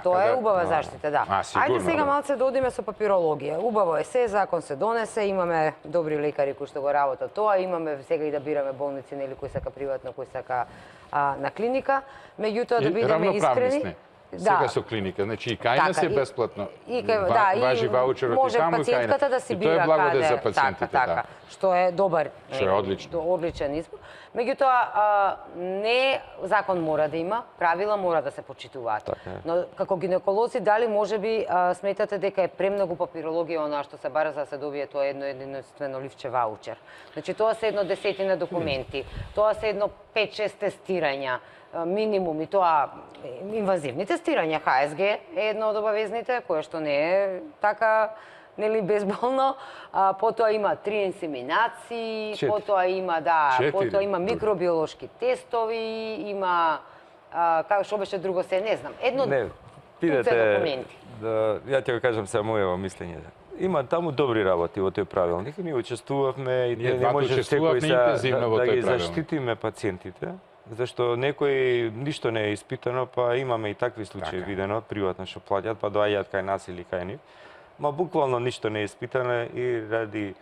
Тоа е убава заштита, да. Ајде сега малце да одиме со папирологија. Убаво е се, закон се донесе, имаме добри лекари кои што го работат тоа, имаме сега и да бираме болници, нели, кој сака приватно, кој сака на клиника. Меѓутоа да бидеме искрени. Сега со клиника, значи и кај нас е бесплатно. Важи ваучерот и може таму пациентката да си бира каде. Така, што е добар. Што е одлично. Одличен избор. Меѓутоа, не закон мора да има, правила мора да се почитуваат. Но како гинеколози, дали можеби сметате дека е премногу папирологија она што се бара за да се добие тоа едноствено ливче ваучер. Значи тоа се 10 документи, тоа се 5-6 тестирања, минимум, и тоа инвазивни тестирања. ХСГ е едно од обавезните, кое што не е така, нели, безболно. Потоа има 3 инсеминации, потоа има, потоа има микробиолошки тестови, има, како што беше друго се, не знам. Документи. Ја ќе го кажам сега моје мислење. Има таму добри работи во тој правилник. Ние учествувавме и не може секој да ги заштитиме пациентите. Зашто некој ништо не е испитано, па имаме и такви случаи видено, приватно што плаќат, па доаѓаат кај нас или кај нив. Ма буквално ништо не е испитано и ради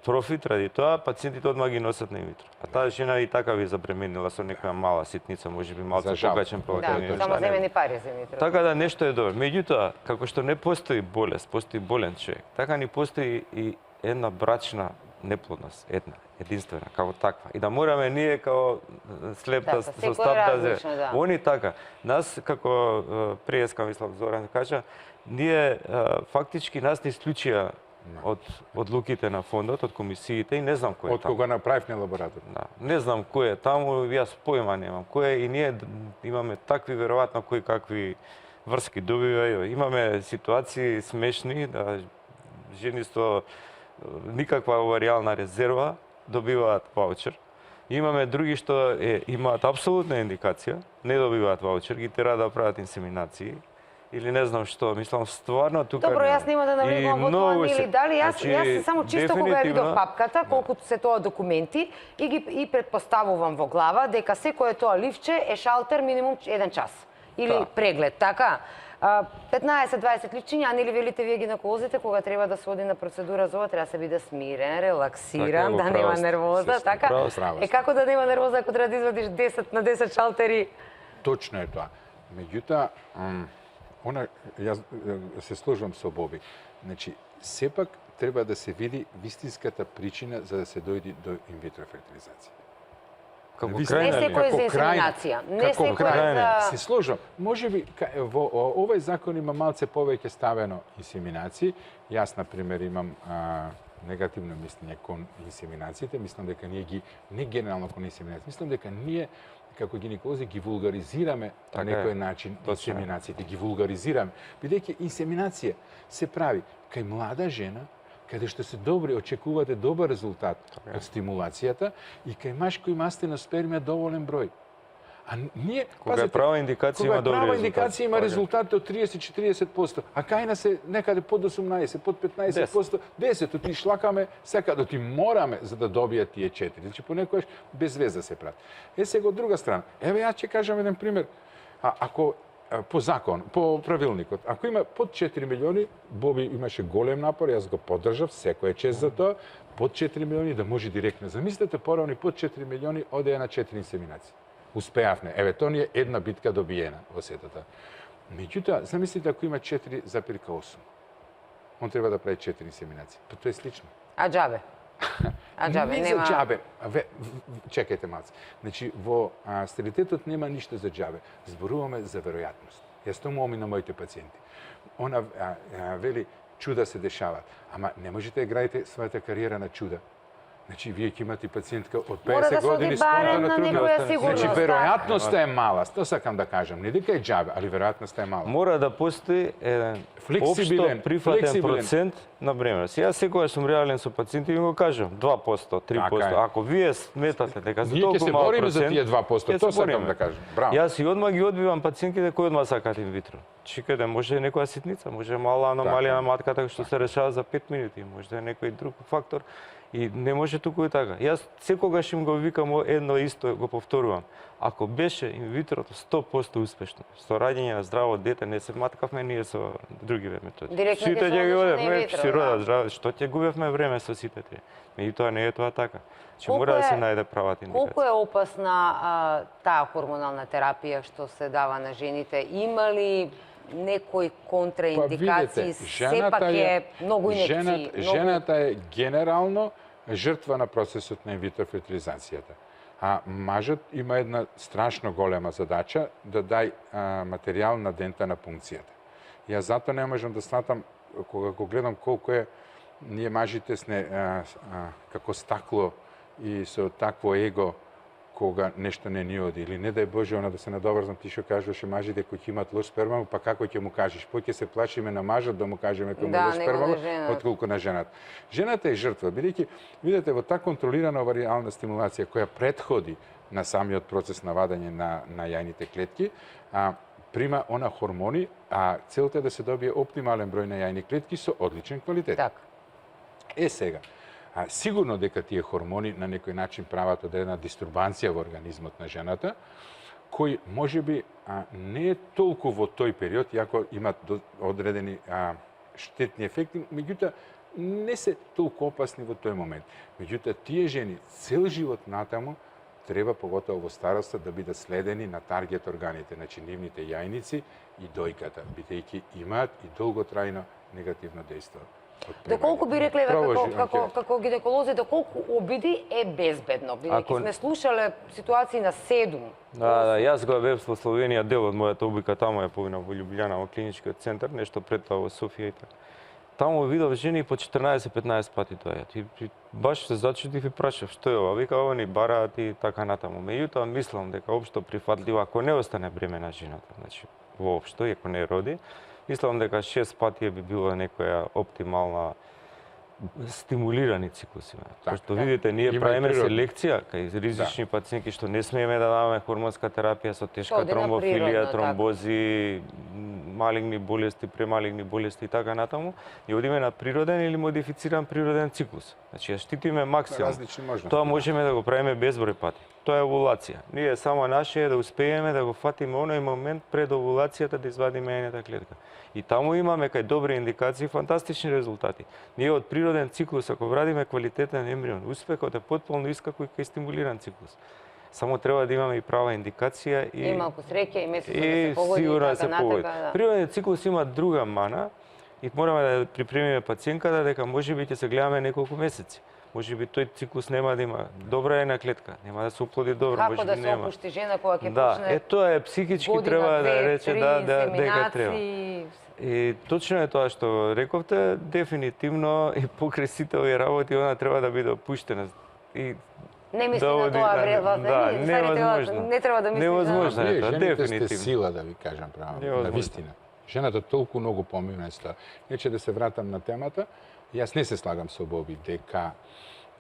профит, ради тоа, пациентите одма ги носат на инвитро. А таа жена и така ви забременила со некоја мала ситница, можеби малку покачен Да, само земени пари за инвитро. Така да нешто е добро. Меѓутоа, како што не постои болест, постои болен човек, така ни постои и една брачна неплодност, единствена, како таква. И да мораме ние како слепта со стапта, они така. Нас како преска мислам Зоран кажа, ние фактички нас не исклучија од одлуките на фондот, од комисиите и не знам кој е таму. Од кога направивме лаборатор. Не знам кој е таму, јас појма немам кој е и ние имаме такви веројатно кои какви врски добива. Имаме ситуации смешни да жени со никаква оваријална резерва добиваат ваучер. Имаме други што имаат апсолутна индикација, не добиваат ваучер, ги тера да прават инсеминации или не знам што, мислам стварно тука. Добро, јас нема да навлегувам во тоа, или дали јас само чисто кога ја видов папката, колку се тоа документи и претпоставувам во глава дека секое тоа ливче е шалтер минимум 1 час или преглед, така? 15-20 ливчиња, а нели велите вие гинеколозите кога треба да се оди на процедура за ова, треба да се биде смирен, релаксиран, да нема нервоза, така? Како да нема нервоза ако треба да извадиш 10 на 10 шалтери? Точно е тоа. Меѓутоа, јас се сложувам со Боби. Значи, сепак треба да се види вистинската причина за да се дојде до инвитро фертилизација. Како Ви сте- Не крајна секој е за Како крајна. инсеминација. Не Како секој е крајна. за... Се сложам. Може би во овој закон има малце повеќе ставено инсеминации. Јас, на пример, имам негативно мислење кон инсеминациите. Мислам дека ние ги, не генерално кон инсеминациите, мислам дека ние како гинеколози ги вулгаризираме на Така е. некој начин Точно е. инсеминациите, ги вулгаризираме. Бидејќи инсеминација се прави кај млада жена, каде што се добри, очекувате добар резултат од стимулацијата, и кај маж кој има астена спермија доволен број. А ние, Кога е права индикација има добри права резултати. индикација има резултати од 30-40%, а кај нас е некаде под 18, под 15%, 10, ти шлакаме, секаде ти мораме за да добијат тие 4. Значи понекогаш без веза се прави. Сега од друга страна, еве ја ќе кажам еден пример. Ако по закон, по правилникот, ако има под 4 милиони, Боби имаше голем напор, јас го поддржав, секој е чест за тоа, под 4 милиони да може директно. Замислете, поравни под 4 милиони оде на 4 инсеминации. Успеавме. Еве, тоа ни е една битка добиена во сетата. Меѓутоа, замислите ако има 4,8. Он треба да прави 4 инсеминации. Па тоа е слично. А џабе? А џабе, не нема... за џабе. Чекајте малце. Значи, во стерилитетот нема ништо за џабе. Зборуваме за веројатност. Јас тоа му на моите пациенти. Она вели, чуда се дешаваат. Ама не можете да градите својата кариера на чуда. Значи, вие ќе имате пациентка од 50 Мора да се години оди барем спонтано на трудно. некоја сигурност. Значи, веројатноста е мала. Тоа сакам да кажам. Не дека е џабе, али веројатноста е мала. Мора да постои еден Флексибилен, општо прифатен флексибилен. процент на бременост. Јас секогаш сум реален со пациенти и го кажам 2%, 3%. Така е. Ако вие сметате дека за Ние ќе толку се мал бориме за процент, тие 2%. ќе Тоа се сакам бориме. да кажам. Браво. Јас и одма ги одбивам пациентите кои одма сакаат инвитро. Чекајте, може некоја ситница, може мала аномалија на матката што се решава за 5 минути, може да е некој друг фактор. И не може туку и така. Јас секогаш им го викам едно исто, го повторувам. Ако беше инвитрото 100% успешно, со раѓање на здраво дете, не се маткавме ние со другиве методи. Директно Сите ќе се ќе ги одлучи на одевме, инвитро, си да. родат здраво. Што ќе губевме време со сите тие? Меѓутоа не е тоа така. Че Колку мора да се е- најде правата Колку индикација. е опасна таа хормонална терапија што се дава на жените? Има ли некои контраиндикации? Сепак е многу инекции. Жената е генерално жртва на процесот на инвитро фертилизацијата. А мажот има една страшно голема задача да дај материјал на дентана пункцијата. Јас затоа не можам да сватам, кога го гледам колку е, ние мажите сме како стакло и со такво его, кога нешто не ни оди, или не дај Боже, она да се надоврзам, ти што кажуваше мажите кои ќе имаат лош сперма, па како ќе му кажеш? Поќе се плашиме на мажот да му кажеме кој му Да, лош него сперма, на жената. отколку на жената. Жената е жртва, бидејќи, видите, во таа контролирана оваријална стимулација која претходи на самиот процес на вадење на јајните клетки, прима она хормони, а целта е да се добие оптимален број на јајни клетки со одличен квалитет. Така. Сега, сигурно дека тие хормони на некој начин прават одредена дистурбанција во организмот на жената, кој можеби не е толку во тој период, иако имат одредени штетни ефекти, меѓутоа не се толку опасни во тој момент. Меѓутоа тие жени цел живот натаму треба, поготово во староста, да бидат следени на таргет органите, значи нивните јајници и дојката, бидејќи имаат и долготрајно негативно дејство. Доколку би рекле Продолжи, како гинеколози, доколку обиди е безбедно? Бидејќи сме слушале ситуации на 7. Да, јас го бев во Словенија, дел од мојата обика таму ја повинав во Љубљана, во клиничкиот центар, нешто пред тоа во Софија и така. Таму видов жени по 14-15 пати доаѓаат. И баш се зачудив и прашав што е ова. Вика, ова ни бараат и така натаму. Меѓутоа мислам дека општо прифатливо, ако не остане бремена жената, значи воопшто, и ако не роди, мислам дека 6 пати би било некоја оптимална стимулирани циклуси. Пошто видите, ние правиме селекција кај ризични пациенти што не смееме да даваме хормонска терапија со тешка тромбофилија, тромбози, малигни болести, премалигни болести и така натаму, и одиме на природен или модифициран природен циклус. Значи ја штитиме максимум. Тоа можеме да го правиме безброј пати. Тоа е овулација. Ние само наше е да успееме да го фатиме оној момент пред овулацијата да извадиме јајната клетка. И таму имаме кај добри индикации фантастични резултати. Ние од природен циклус, ако врадиме квалитетен ембрион, успехот е потполно искако и кај стимулиран циклус. Само треба да имаме и права индикација и малку среќа и месецот да се погоди и така натака. Природниот циклус има друга мана и мораме да припремиме пациентката дека можеби ќе се гледаме неколку месеци. можеби тој циклус нема да има добра една клетка, нема да се оплоди добро, Како можеби да се нема. опушти жена кога ќе Да, почне тоа е психички година, треба да две, рече три, дека треба. семинации. И точно е тоа што рековте, дефинитивно и покрај сите овие работи она треба да биде опуштена. И Не мисли на тоа вредва, не треба да мислиш невозможно на... е тоа, Жените сте дефинитивно. сила, да ви кажам право, на Невозможно. вистина. Жената толку многу помина тоа. Нече да се вратам на темата, јас не се слагам со Боби дека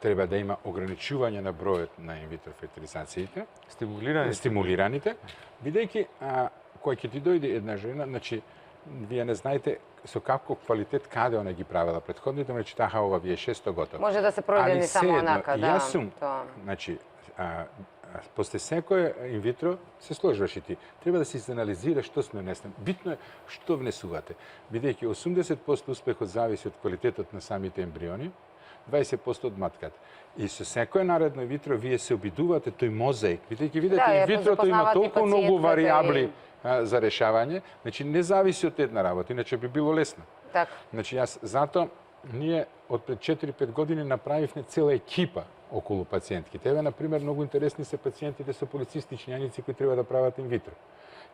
треба да има ограничување на бројот на инвитро фертилизациите, стимулираните, бидејќи кој ќе ти дојде една жена, значи вие не знаете со каков квалитет каде она ги правила претходните, значи таха ова ви е 600 готово. Може да се пројде ни само онака, да. Јас сум, значи, после секој инвитро се сложуваш и ти. Треба да се изанализира што сме внесли. Битно е што внесувате. Бидејќи 80% успехот зависи од квалитетот на самите ембриони, 20% од матката. И со секој наредно инвитро вие се обидувате тој мозаик. Бидејќи видите инвитрото има толку многу варијабли за решавање, значи не зависи од една работа, иначе би било лесно. Така. Значи јас зато ние од пред 4-5 години направивме цела екипа околу пациентките. Еве, например, многу интересни се пациентите со полицистични јаници кои треба да прават инвитро.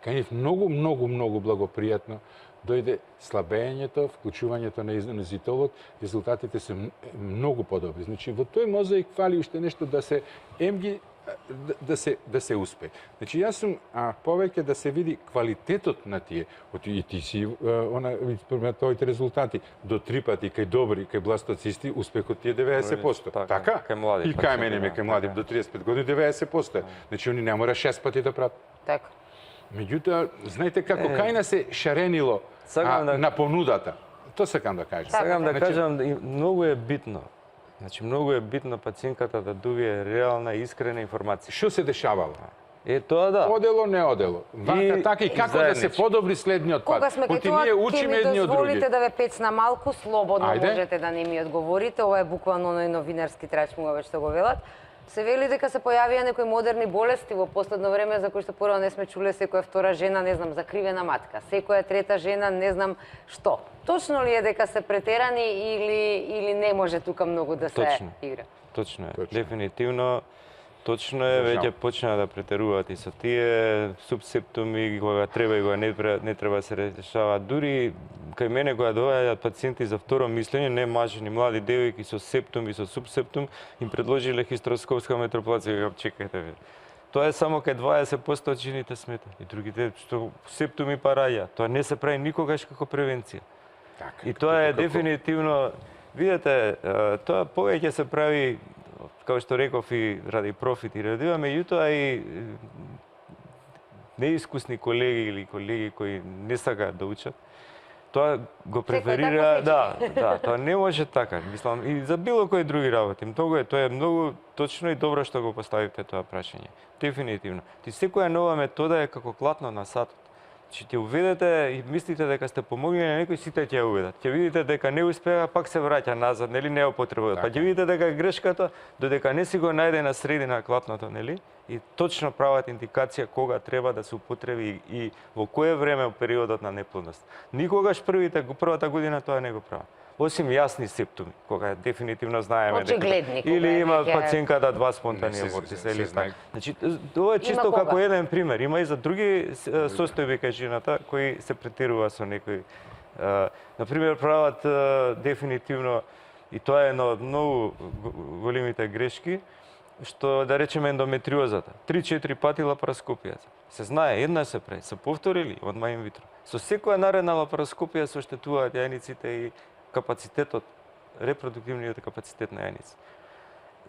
Кај нив многу благопријатно дојде слабењето, вклучувањето на изонозитолот, резултатите се многу подобри. Значи, во тој мозаик фали уште нешто да се емги да се успе. Значи, јас сум повеќе да се види квалитетот на тие, и ти си твоите резултати до 3 пати кај добри, кај бластоцисти, успехот ти е 90%. Така? Кај млади. И кај мене, кај млади до 35 години 90%. Значи, они не мора 6 пати да прават. Така. Меѓутоа, знаете како кај нас се шаренило на понудата. Тоа сакам да кажам. Сакам да кажам, многу е битно. Значи, многу е битно пациентката да добие реална, искрена информација. Што се дешавало? Тоа да. Одело, не одело. Вака, така и како да се подобри следниот пат. Кога сме кај тоа, ќе ми дозволите да ве пецна малку, слободно можете да не ми одговорите. Ова е буквално оној новинарски трачмуга што го велат. Се вели дека се појавија некои модерни болести во последно време за кои што порано не сме чуле, секоја втора жена, не знам, закривена матка, секоја трета жена, не знам што. Точно ли е дека се претерани или не може тука многу да се игра? Точно е. Дефинитивно точно е, веќе почна да претеруваат и со тие субсептоми, кога треба и кога не треба да се решаваат. Дури кај мене кога доаѓаат пациенти за второ мислење, не мажени, млади девојки со септом и со субсептом, им предложиле хистероскопска метроплација, чекајте ве. Тоа е само кај 20% од жените смета. И другите што септоми параја, тоа не се прави никогаш како превенција. И тоа е дефинитивно, видете, тоа повеќе се прави, како што реков, и ради профит и ради, меѓутоа и неискусни колеги или колеги кои не сакаат да учат, тоа го преферира, тоа не може така. Мислам и за било кои други работи. Тоа е многу точно и добро што го поставивте тоа прашање. Дефинитивно. Ти секоја нова метода е како клатно на сатот. Че ќе уведете и мислите дека сте помогнали на некој, сите ќе уведат. Ќе видите дека не успеа, пак се враќа назад, нели, не употребува. Па ќе видите дека грешката додека не си го најде на средина клатното, нели? И точно прават индикација кога треба да се употреби и во кое време во периодот на неплодност. Никогаш првата година тоа не го прават. Осим јасни септоми, кога дефинитивно знаеме дека или има пациентката 2 спонтани абортиса или така. Значи, тоа е чисто како еден пример. Има и за други состојби кај жената кои се претерува со некои. Например, прават дефинитивно, и тоа е едно од многу големите грешки, што да речеме ендометриозата. 3-4 пати лапароскопијата. Се знае, една се прави, се повторили одма инвитро. Со секоја наредна лапароскопија се оштетуваат јајниците и капацитетот, репродуктивниот капацитет на јајници.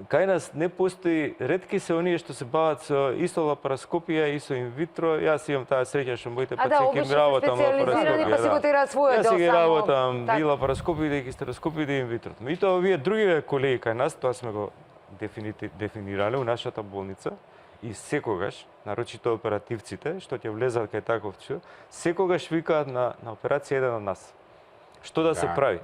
Кај нас не постои, ретки се оние што се бават со и со лапароскопија и со инвитро. Јас имам таа среќа што моите пациенти ми работам лапароскопија. Па си го тираат својот дел само. Јас ги работам и лапароскопија и хистероскопија и инвитро. Меѓутоа овие други колеги кај нас, тоа сме го дефинирале у нашата болница и секогаш, нарочито оперативците што ќе влезат кај таков човек, секогаш викаат на операција еден од нас. Што да се прави?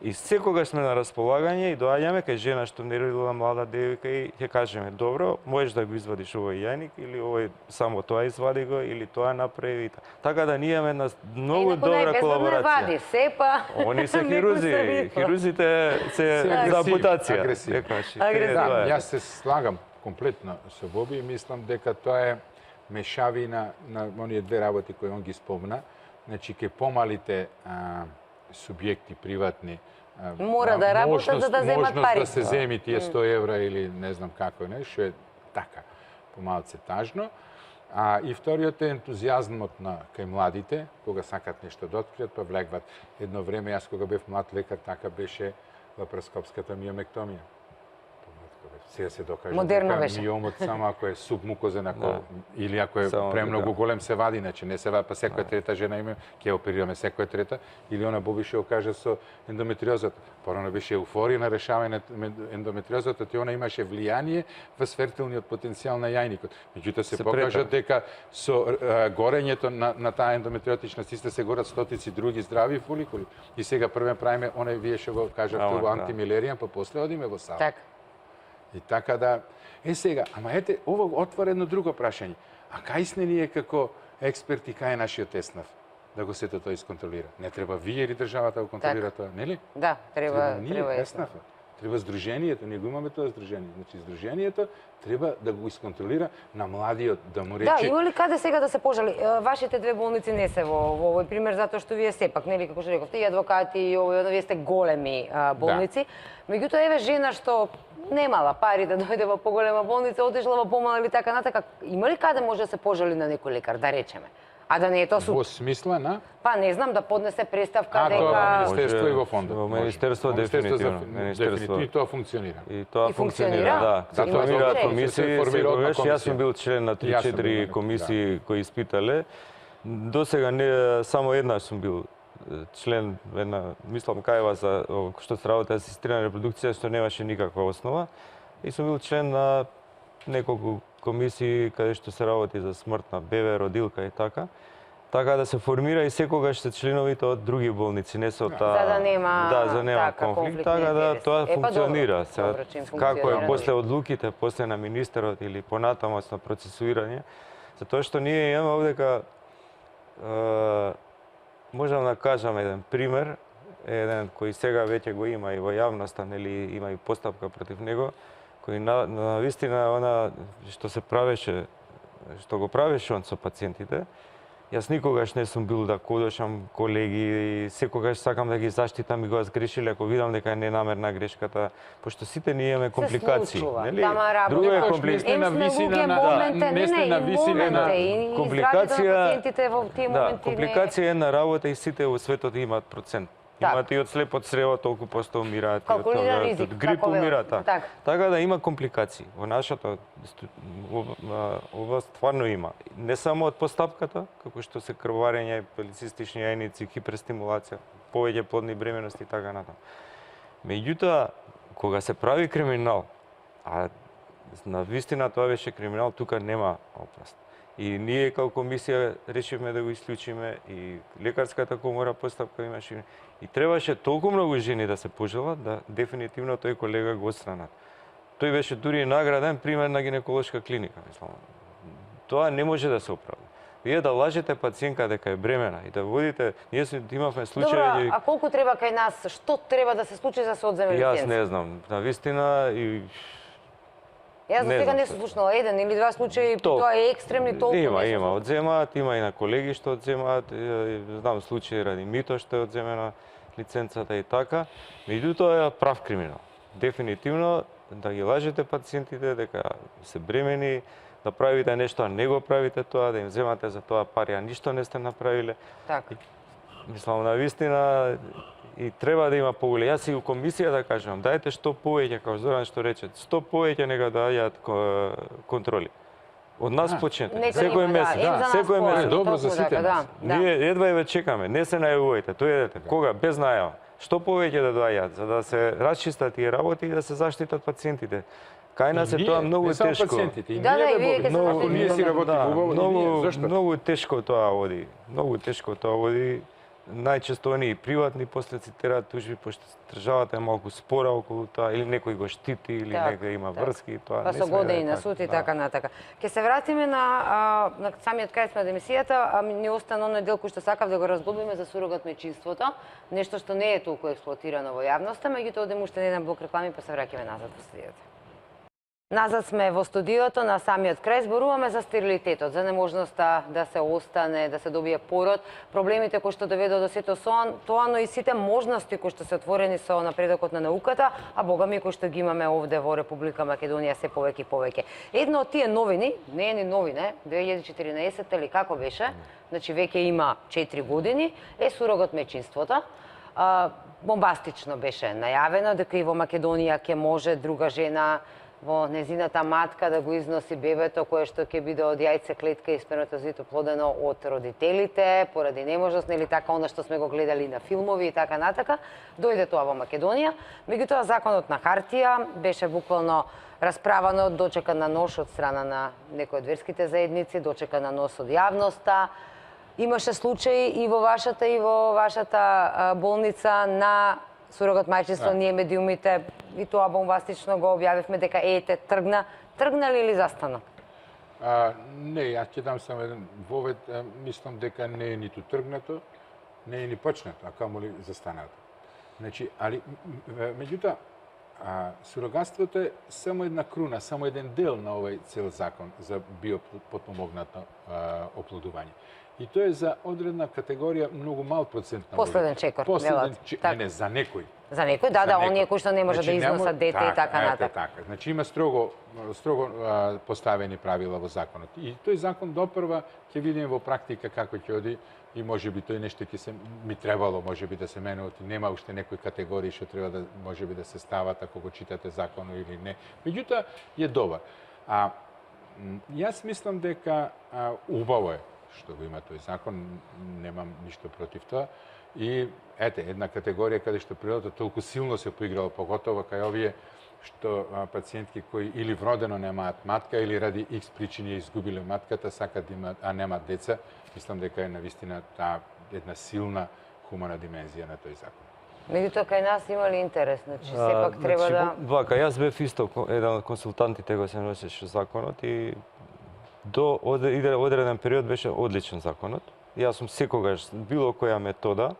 И секогаш сме на располагање и доаѓаме кај жена што не родила млада девојка и ќе кажеме, добро, можеш да го извадиш овој јајник или овој само тоа извади го или тоа направи. Така да ние имаме една многу добра колаборација. Вади се, па... Они се хирузи, хирузите се за ампутација. Да, јас се слагам комплетно со Боби и мислам дека тоа е мешавина на оние две работи кои он ги спомна. Значи, ке помалите субјекти приватни мора да работат за да земат пари. Можност да се земи тие 100 евра или не знам како не, што е така помалце тажно. И вториот е ентузијазмот на кај младите, кога сакат нешто да откријат, па влегват. Едно време, јас кога бев млад лекар, така беше лапароскопската миомектомија. Сега се докаже дека миомот само ако е субмукозен, или ако е премногу голем се вади, значи не се вади, па секоја трета жена има, ќе оперираме секоја трета, или она Боби што окаже со ендометриозата. Порано беше еуфорија на решавање на ендометриозата, и она имаше влијание во фертилниот потенцијал на јајникот. Меѓутоа се покажа дека со горењето на таа ендометриотична циста се горат стотици други здрави фоликули. И сега првен правиме, онај вие што го кажавте во антимилеријан, па после одиме во сала. Так. И така да... сега, ама ете, ово отвора едно друго прашање. А кај сме ние како експерти, кај е нашиот еснав да го сето тоа исконтролира? Не треба вие или државата да го контролира тоа, нели? Да, треба еснав. Треба здруженијето, ние го имаме тоа здружение. Значи, здруженијето треба да го исконтролира на младиот, да му рече... Да, има ли каде сега да се пожали? Вашите две болници не се во овој пример, затоа што вие сепак, нели, како што рековте, и адвокати, и овој, вие сте големи болници. Меѓутоа, еве жена што немала пари да дојде во поголема болница, отишла во помала или така натака. Има ли каде може да се пожали на некој лекар, да речеме? А да не е тоа суд? Во смисла на? Па не знам, да поднесе представка дека... Тоа во Министерство и во фондот. Во Министерство дефинитивно. И тоа функционира. И тоа функционира, да. Се формираат комисии, секогаш. Јас сум бил член на 3-4 комисии кои испитале. До сега не само еднаш сум бил член една, мислам кајва за што се работи асистирана репродукција, што немаше никаква основа. И сум бил член на неколку комисии каде што се работи за смрт на бебе, родилка и така. Така да се формира и секогаш се членовите од други болници, не се од таа... За да нема, за да нема конфликт, така да тоа функционира. Како е после одлуките, после на министерот или понатаму на процесуирање, затоа што ние имаме овдека можам да кажам еден пример, еден кој сега веќе го има и во јавноста, нели има и постапка против него, кој на вистина она што се правеше, што го правеше он со пациентите. Јас никогаш не сум бил да кодошам колеги, секогаш сакам да ги заштитам и го сгрешили ако видам дека е ненамерна грешката, пошто сите ние имаме компликации, нели? Друго е компликација на висина на компликација. Да, компликација е на работа и сите во светот имаат процент. Имате и од слепот црево толку посто умираат, и од грип умираат. Така да има компликации. Во нашата област стварно има. Не само од постапката, како што се крварење, полицистични јајници, хиперстимулација, повеќе плодни бременности и така натаму. Меѓутоа, кога се прави криминал, а на вистина тоа беше криминал, тука нема опасност. И ние како комисија решивме да го исклучиме и лекарската комора постапка имаше. И требаше толку многу жени да се пожелат да дефинитивно тој колега го отстранат. Тој беше дури награден пример на гинеколошка клиника, мислам. Тоа не може да се оправда. Вие да лажете пациентка дека е бремена и да водите, ние имавме случаи... Добро, а колку треба кај нас, што треба да се случи за да се одземе лиценца? Јас не знам, на вистина и... Јас за сега не сум слушнала еден или два случаи, тоа е екстремни толку. Има, одземаат, има и на колеги што одземаат, знам случаи ради мито што е одземена лиценцата и така. Меѓутоа е прав криминал. Дефинитивно да ги лажете пациентите дека се бремени, да правите нешто, а не го правите тоа, да им земате за тоа пари, а ништо не сте направиле. Така. Мислам, на вистина и треба да има поголем. Јас и у комисија да кажам, дајте што повеќе, како Зоран што рече, 100 повеќе нека доаѓаат контроли. Од нас почнете. Секој месец, секој месец. Добро за сите нас. Ние едва ве чекаме, не се најавувајте, дојдете. Кога без најава. Што повеќе да доаѓаат за да се расчистат тие работи и да се заштитат пациентите. Кај нас е тоа многу тешко. Ние си работиме убаво. Многу тешко тоа оди. Многу тешко тоа оди. најчесто они и приватни последици терат тужби, пошто државата е малку спора околу тоа, или некој го штити, или некој има врски, тоа Па не со сме години да на е суд и така. така натака. Ќе се вратиме на самиот крај на емисијата, ни остана оној дел кој што сакав да го разглобиме за сурогат мајчинството, нешто што не е толку експлоатирано во јавноста, меѓутоа одиме уште еден блок реклами па се враќаме назад во студиото. Назад сме во студиото, на самиот крај зборуваме за стерилитетот, за неможноста да се остане, да се добие пород, проблемите кои што доведоа до сето тоа, но и сите можности кои што се отворени со напредокот на науката, а богами кои што ги имаме овде во Република Македонија се повеќе и повеќе. Една од тие новини, не е ни новина, 2014 или како беше, значи веќе има 4 години, е сурогат мајчинството. Бомбастично беше најавено дека и во Македонија ќе може друга жена во незината матка да го износи бебето кое што ќе биде од јајце, клетка и сперматозоид оплодено од родителите, поради неможност, нели така, она што сме го гледали на филмови и така натака, дојде тоа во Македонија. Меѓутоа законот на хартија беше буквално расправано, дочекан на нож од страна на некои од верските заедници, дочекан на нож од јавноста. Имаше случаи и во вашата болница на сурогат мајчинство, ние медиумите и тоа бомбастично го објавивме дека ете тргна ли или застана? Не, јас ќе дам само еден вовед, мислам дека не е ниту тргнато, не е ни почнато, а камоли застанато. Значи, али меѓутоа сурогатството е само една круна, само еден дел на овој цел закон за биопотпомогнато оплодување. И тоа е за одредна категорија многу мал процент на Последен чекор, не, за некој. За некој, да, оние кои што не може да износат дете и така натака. Така. Значи има строго поставени правила во законот. И тој закон допрва ќе видиме во практика како ќе оди и можеби тој нешто ќе се ми требало можеби да се менуваат и нема уште некои категории што треба да можеби да се стават ако го читате законот или не. Меѓутоа е добар. Јас мислам дека убаво е што го има тој закон, немам ништо против тоа. И ете, една категорија каде што природата толку силно се поиграла, поготово кај овие што пациентки кои или вродено немаат матка или ради X причини изгубиле матката, сакат да имаат, а немаат деца, мислам дека е навистина таа една силна хумана димензија на тој закон. Меѓутоа кај нас има ли интерес? Значи сепак треба да Вака, јас бев исто еден од консултантите кој се носеше законот и до одреден период беше одличен законот. Јас сум секогаш било која метода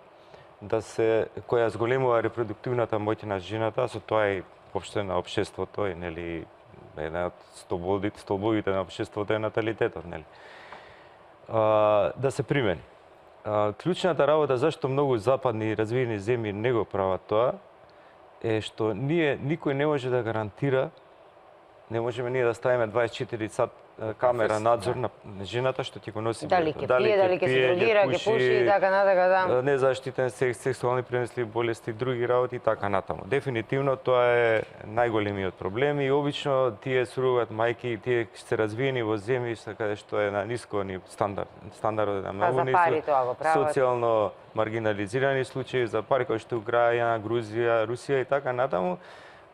која зголемува репродуктивната моќ на жената, со тоа и опште на општеството и нели една од столбовите на општеството е наталитетот, нели. Да се примени. Клучната работа зашто многу западни и развиени земји не го прават тоа е што никој не може да гарантира, не можеме ние да ставиме 24 сат камера надзор на жената што ќе го носи дали ќе пие, дали ќе се дрогира, ќе пуши и така натака, да. Незаштитен секс, сексуални пренесливи болести, други работи и така натаму. Дефинитивно тоа е најголемиот проблем и обично тие сурогат мајки, тие се развиени во земји каде што е на ниско стандардот на многу ниско, социјално маргинализирани случаи, за пари кои што Украина, Грузија, Русија и така натаму,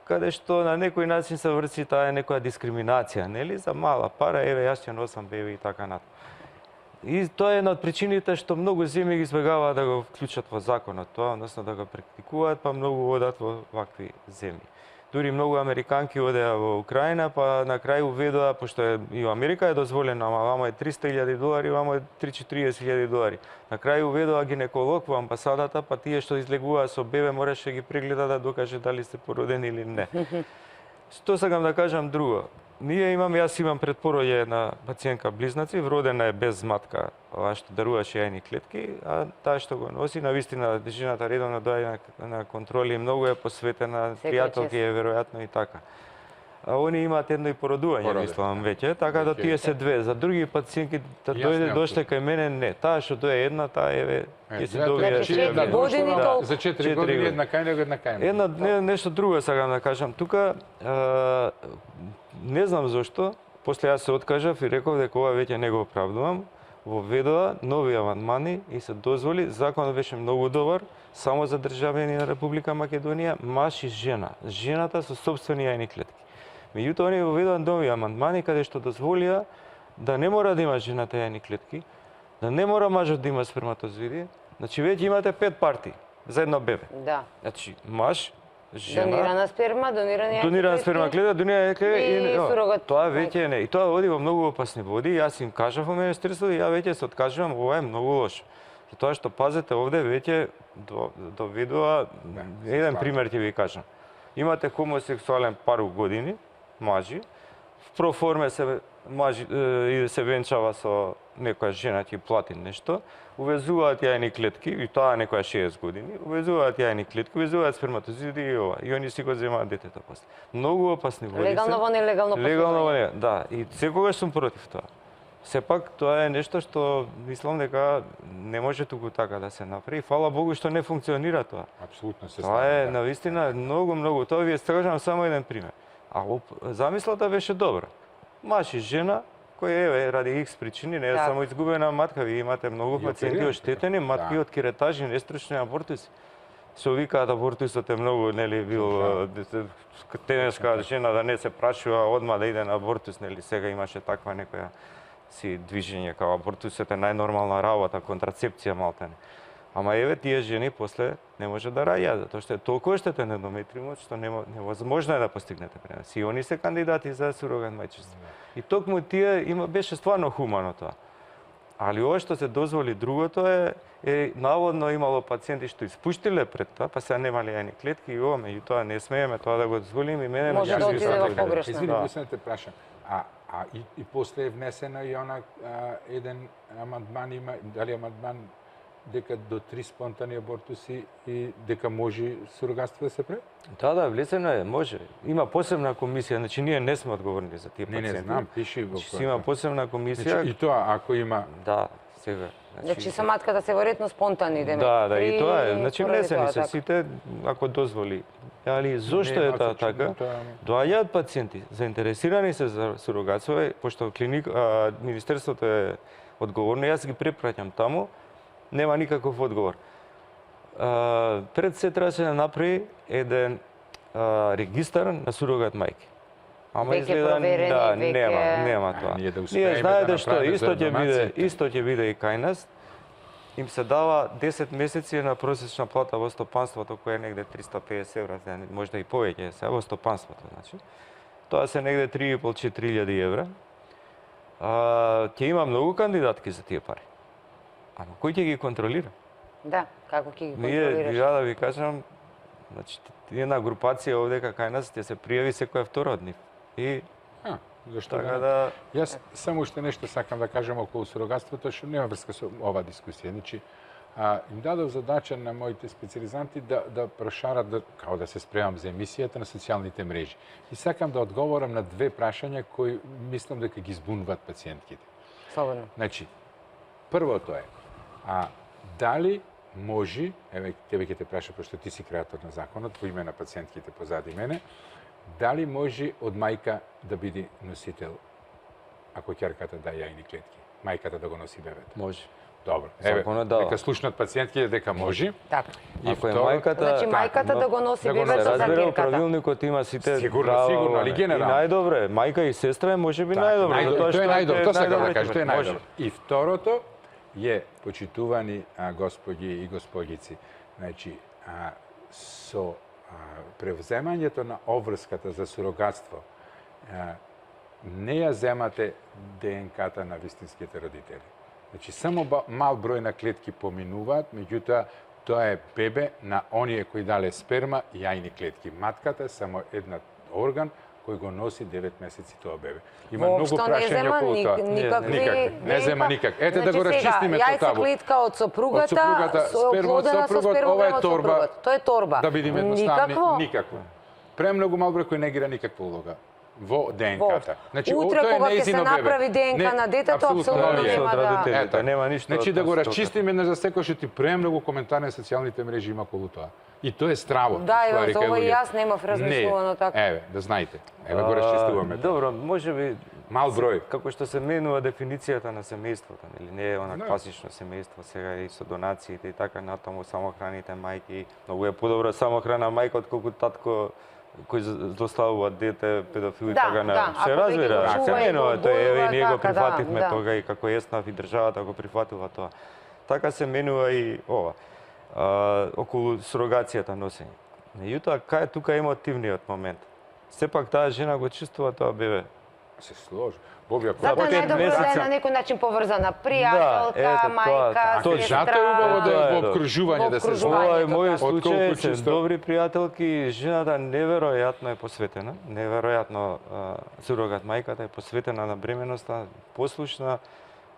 каде што на некој начин се врси таа некоја дискриминација, нели, за мала пара, еве јас ќе носам бебе и така натаму. И тоа е една од причините што многу земји ги избегаваат да го вклучат во законот тоа, односно да го практикуваат, па многу одат во вакви земји. Дури многу американки одеа во Украина, па на крај уведоа, пошто и во Америка е дозволено, ама вамо е $300,000, вамо е $30,000. На крај уведоа гинеколог во амбасадата, па тие што излегуваа со бебе мораше ги прегледа да докаже дали се породени или не. Што сакам да кажам друго. Јас имам пред пороѓање една пациентка близнаци, вродена е без матка, што даруваше јајни клетки, а таа што го носи, навистина жената редовно доаѓа на контроли, многу е посветена, пријателки е веројатно и така. А они имаат едно и породување, мислам веќе, така да тие се две. За други пациентки дошле кај мене не. Таа што дое една, таа еве ќе се добие. За 4 години една кај него, една кај него. Нешто друго сакам да кажам. Тука не знам зошто, после јас се откажав и реков дека ова веќе не го оправдувам, воведоа нови амандмани и се дозволи, законот беше многу добар, само за државјани на Република Македонија, маж и жена. Жената со сопствени јајни клетки. Меѓутоа, они воведоа нови амандмани каде што дозволија да не мора да има жената јајни клетки, да не мора мажот да има сперматозоиди, Значи веќе имате 5 партии за едно бебе. Да. Значи маж, жена, Донирана сперма, донирана сперма клетка, донирана клетка и сурогат. тоа веќе не. И тоа води во многу опасни води. Јас им кажав во министерството и ја веќе се откажувам, ова е многу лошо. Затоа што пазете овде веќе доведува еден пример ќе ви кажам. Имате хомосексуален пар у години, мажи, в проформе се мажи и се венчава со некоја жена ќе плати нешто, увезуваат јајни клетки и тоа некоја 60 години, увезуваат јајни клетки, увезуваат сперматозиди и ова. И они си го земаат детето после. Многу опасни води се. Легално во нелегално послушање. Легално во не, да. И секогаш сум против тоа. Сепак тоа е нешто што мислам дека не може туку така да се направи. Фала Богу што не функционира тоа. Апсолутно се Тоа е да. навистина многу. Тоа ви кажам само еден пример. А замислата беше добра. Маж и жена кој еве ради X причини, не е само изгубена матка, ви имате многу пациенти оштетени, матки од керетажи, нестручни абортуси. Се викаат абортусот е многу, нели, бил тенеска жена да не се прашува одма да иде на абортус, нели, сега имаше таква некоја си движење као абортусот е најнормална работа, контрацепција малтане. Ама еве тие жени после не може да раѓаат, затоа што е толку оштетен ендометриумот што невозможно е да постигнете пренос. И они се кандидати за сурогат мајчинство. И токму тие беше стварно хумано тоа. Али ова што се дозволи другото е наводно имало пациенти што испуштиле пред тоа, па сега немале јајни клетки и ова, меѓутоа не смееме тоа да го дозволиме и мене може да отиде во погрешно. Извини, да те прашам. И после е внесено и она еден амандман има, дали амандман дека до 3 спонтани абортуси и дека може сурогатство да се прави? Да, влезено е, може. Има посебна комисија, значи ние не сме одговорни за тие пациенти. Не знам, пиши во Значи, има посебна комисија. Значи, и тоа ако има... Да, сега. Значи со матката се веројатно спонтани деме. Да, и тоа е. Значи внесени се сите ако дозволи. Али зошто е тоа така? Доаѓаат пациенти заинтересирани се за сурогатство, пошто Министерството е одговорно, јас ги препраќам таму, нема никаков одговор. Пред се треба да направи еден регистар на сурогат мајки. Ама изгледа нема тоа. Ние знаете што исто ќе биде и кај нас. Им се дава 10 месеци на просечна плата во стопанството која е негде 350 евра, можда и повеќе сега во стопанството, значи. Тоа се негде 3.500-4.000 евра. Ќе има многу кандидатки за тие пари. Ама кој ќе ги контролира? Да, како ќе ги контролираш? Ние, да ви кажам, значи, една групација овдека кај нас ќе се пријави секоја втора од нив. И зашто така да... Јас само уште нешто сакам да кажам околу сурогатството, што нема врска со ова дискусија. Значи, им дадов задача на моите специализанти да прошарат, као да се спремам за емисијата на социјалните мрежи. И сакам да одговорам на две прашања кои мислам дека ги збунуваат пациентките. Слободно. Значи, првото е, дали може, еве тебе ќе те праша, пошто ти си креатор на законот, во име на пациентките позади мене, дали може од мајка да биде носител, ако ќерката да јајни клетки, мајката да го носи бебето? Може. Добро. Еве, да. дека слушнат пациентките дека може. Така. И ако е мајката, значи мајката да го носи бебето за разбира, ќерката. правилникот има сите Сигурно, али генерално. И најдобро е, мајка и сестра може би најдобро. Тоа е најдобро, тоа сакам да кажам, тоа е најдобро. И второто е, почитувани господи и господици, значи, со превземањето на обврската за сурогатство, не ја земате ДНК-та на вистинските родители. Значи, само мал број на клетки поминуваат, меѓутоа, тоа е бебе на оние кои дале сперма и јајни клетки. Матката е само една орган кој го носи 9 месеци тоа бебе. Има многу прашања околу тоа. Не зема никак. Ете да го расчистиме тоа табу. Јајце клетка од сопругата, оплодена со спермограм од сопругата. Тоа е торба. Да бидеме едноставни, никакво. Премногу мал број кој не игра никаква улога во ДНК-та. Значи, утре кога ќе се направи ДНК на детето, апсолутно нема ништо. Значи да го расчистиме за секој што ти премногу коментари на социјалните мрежи има околу тоа. И тоа е страво. Да, еве, за ова и јас немав размислувано така. Еве, да знаете. Еве го расчистуваме. Добро, можеби мал број. Како што се менува дефиницијата на семејството, нели? Не е она класично семејство, сега и со донациите и така натаму, самохраните мајки. Многу е подобро самохрана мајка отколку татко кој злоставува дете, педофил и така на. Се разбира, се менува тоа, еве и ние го прифативме тога и како ЕСНАФ и државата го прифатува тоа. така се менува и ова. Околу сурогацијата носење. Меѓутоа, кај е тука емотивниот момент? Сепак таа жена го чувствува тоа бебе. Се сложи. Боби, ако Затоа пет најдобро да е месеца- на некој начин поврзана. Да, Пријателка, ето, мајка, тоа, сестра. зато е убаво да е во Да. обкружување, да се Во знае. Ова е Отколку мојот случај, се чисто- добри пријателки, жената неверојатно е посветена, неверојатно сурогат мајката е посветена на бременоста, послушна,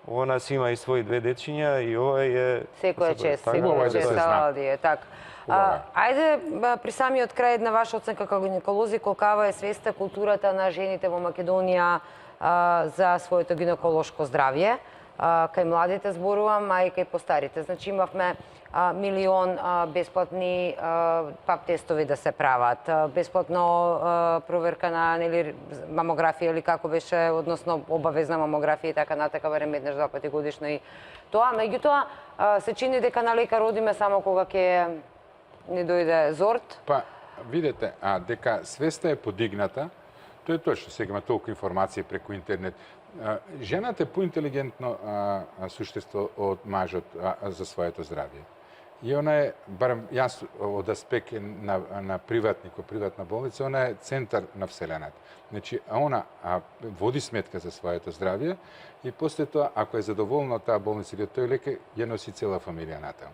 она си има и своји две дечиња и ова е Секоја чест, Убаво секоја е да се чест, зна. Алдија, така. Убаво е. Ајде при самиот крај на ваша оценка како гинеколози, колкава е свеста културата на жените во Македонија за своето гинеколошко здравје? Кај младите зборувам, а и кај постарите. Значи имавме милион бесплатни пап тестови да се прават, бесплатно проверка на мамографија или како беше, односно обавезна мамографија и така натака, барем еднаш два пати годишно и тоа. Меѓутоа се чини дека на лека родиме само кога ќе ни дојде зорт. Па, видете, дека свеста е подигната, тоа е точно, сега има толку информации преку интернет. Жената е поинтелигентно суштество од мажот за своето здравје. И она е, барем јас од аспект на приватник, приватна болница, она е центар на вселената. Значи, она води сметка за своето здравје и после тоа, ако е задоволна од таа болница или од тој лекар, ја носи цела фамилија натаму.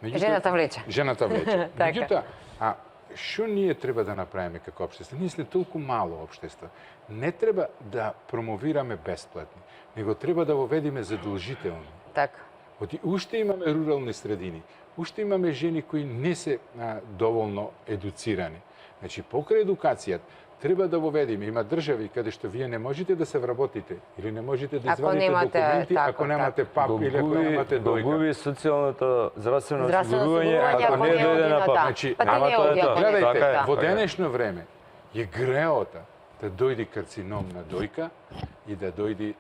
Жената влече. Жената влече. Така. Меѓутоа, што ние треба да направиме како општество? Ние сме толку мало општество. Не треба да промовираме бесплатни, него треба да воведиме задолжителни. Така. Оти уште имаме рурални средини, уште имаме жени кои не се доволно едуцирани. Значи, покрај едукацијата, треба да воведиме. Има држави каде што вие не можете да се вработите или не можете да Ако извадите немате, документи, така, ако немате пап го или ако немате го дојка. губи социјалното здравствено Здравствено осигурување осигурување, ако не ако не дојде оди на на пап. таа. Значи, Па ти ама не тоа е оди, тоа. ако не Гледајте, Така е. во денешно време е греота да дојде карцином на дојка и да дојде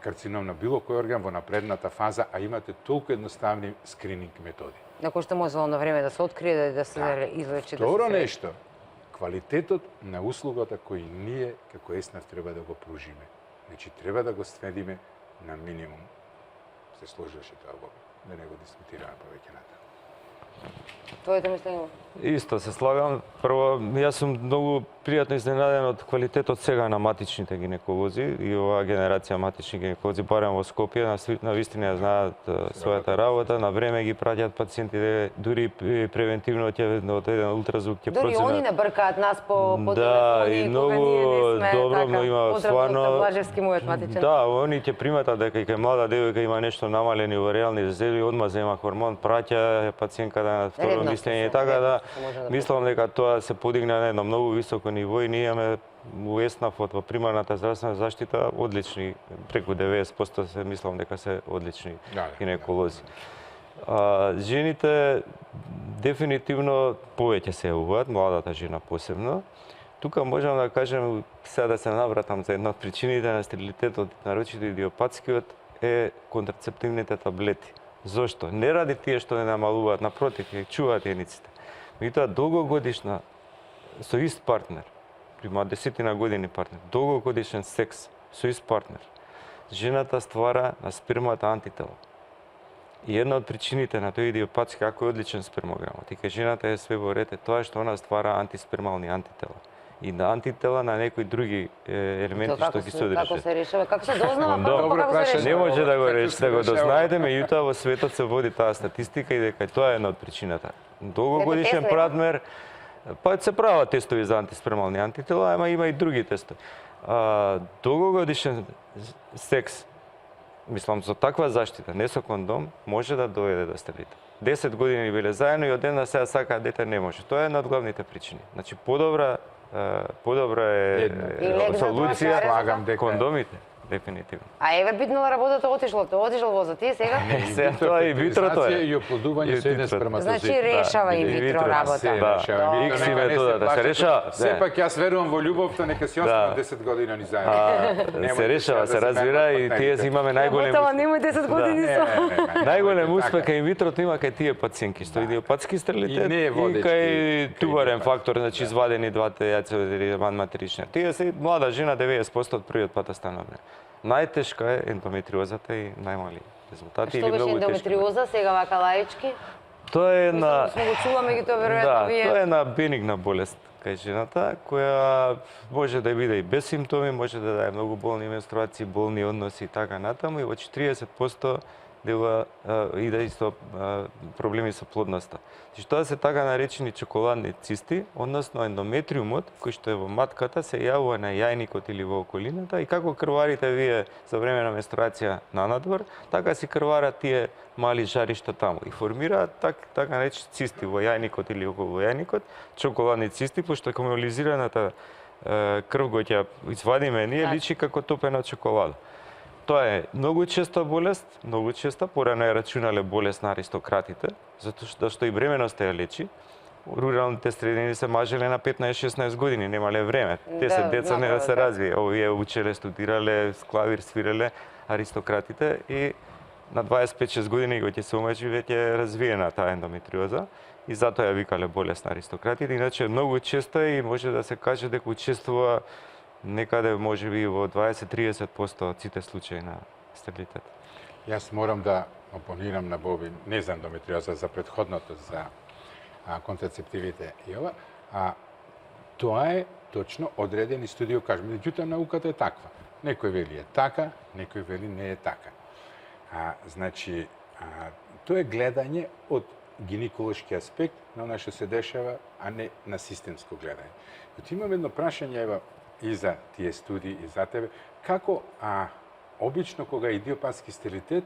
карцином на било кој орган во напредната фаза, а имате толку едноставни скрининг методи. На кој што можело на време да се открие, да се излечи. Второ да се... нешто, квалитетот на услугата кој ние како ЕСНАФ треба да го пружиме. Значи, треба да го сведиме на минимум. Се сложеше тоа, да не го дискутираме повеќе натаму. Твоето мислење? Исто се слагам. Прво, јас сум многу пријатно изненаден од квалитетот сега на матичните гинеколози и оваа генерација матични гинеколози, барем во Скопје, на вистина знаат својата работа, на време ги праќаат пациентите, дури превентивно ќе од еден ултразвук ќе Дури они не бркаат нас по Да, телефони, и кога многу ние не сме, добро, така. но има Поздрав стварно... доктор Блажевски, мојот матичен. Да, они ќе приматат дека и кај млада девојка има нешто намалени оваријални зели, одма зема хормон, праќа пациентка на второ Редовно мислење и се, така да се може да мислам дека тоа се подигна на едно многу високо ниво и ние имаме у ЕСНАФ во примарната здравствена заштита одлични, преку 90% се мислам дека се одлични гинеколози. Жените дефинитивно повеќе се јавуваат, младата жена посебно. Тука можам да кажем, сега да се навратам за една од причините на стерилитетот, нарочито идиопатскиот, е контрацептивните таблети. Зошто? Не ради тие што не намалуваат, напротив, ја чуваат јениците. Меѓутоа, долгогодишна со ист партнер, прима 10 години партнер, долгогодишен секс со ист партнер, жената ствара на спермата антитела. И една од причините на тој идиопатски, ако е одличен спермограмот, и кај жената е све во ред, е тоа што она ствара антиспермални антитела. И на антитела на некои други елементи што ги содржат. Како се решава? Како се дознава? Добро Како се прашање. Не решава? може да го Како реши, се да го решава? дознаете, меѓутоа во светот се води таа статистика и дека тоа е една од причината. Долгогодишен Ето, партнер, па се прават тестови за антиспермални антитела, ама има и други тестови. Долгогодишен секс, мислам, со таква заштита, не со кондом, може да доведе до стерилитет. 10 години биле заедно и од една сега сакаат дете, не може. Тоа е една од главните причини. Значи, подобра е солуција Слагам дека кондомите, дефинитивно. А еве биднала работата отишло во за тие сега? Сега тоа и витрото е. И оплодување со еден сперматозоид. Значи решава и витро работа. Да, икси методата се решава. Сепак јас верувам во љубовта, нека си останат 10 години ни заедно. Се решава, се разбира и тие имаме најголем Работава немој 10 години со. најголем успех кај витрото има кај тие пациентки што идиопатски стерилитет И не е и водечки кај тубарен кај фактор, значи извадени двата јаци од матерична. Тие се млада жена 90% од првиот пат станува. Најтешка е ендометриозата и најмали. резултати Што или беше многу тешки. ендометриоза, сега вака лаички? Тоа е на Сме го чула, меѓутоа веројатно да, вие... тоа е на бенигна болест кај жената, која може да биде и без симптоми, може да даде многу болни менструации, болни односи и така натаму, и во 40% дела иде исто проблеми со плодноста. Значи, тоа се така наречени чоколадни цисти, односно ендометриумот, кој што е во матката, се јавува на јајникот или во околината, и како крварите вие за време на менструација на надвор, така си крварат тие мали жаришта таму и формираат така наречени цисти во јајникот или околу јајникот, чоколадни цисти, пошто камелизираната крв го ќе извадиме ние, личи како топена чоколада. Тоа е многу честа болест, многу честа, порано ја рачунале болест на аристократите, затоа што и бременоста ја лечи. Руралните средини се мажеле на 15-16 години, немале време. Те се деца не да се развие. Овие учеле, студирале, клавир свиреле аристократите и на 25-6 години кога ќе се омажи веќе е развиена таа ендометриоза и затоа ја викале болест на аристократите. Иначе многу честа и може да се каже дека учествува некаде можеби во 20-30% од сите случаи на стерилитет. Јас морам да опонирам на Боби, не за ендометриоза, за претходното, за контрацептивите и ова. Тоа е точно одредени студио, кажем. Меѓутоа, науката е таква. Некој вели е така, некој вели не е така. Значи, тоа е гледање од гинеколошки аспект на она што се дешава, а не на системско гледање. Ти имам едно прашање, ева, и за тие студии, и за тебе. Како, обично, кога е идиопатски стерилитет,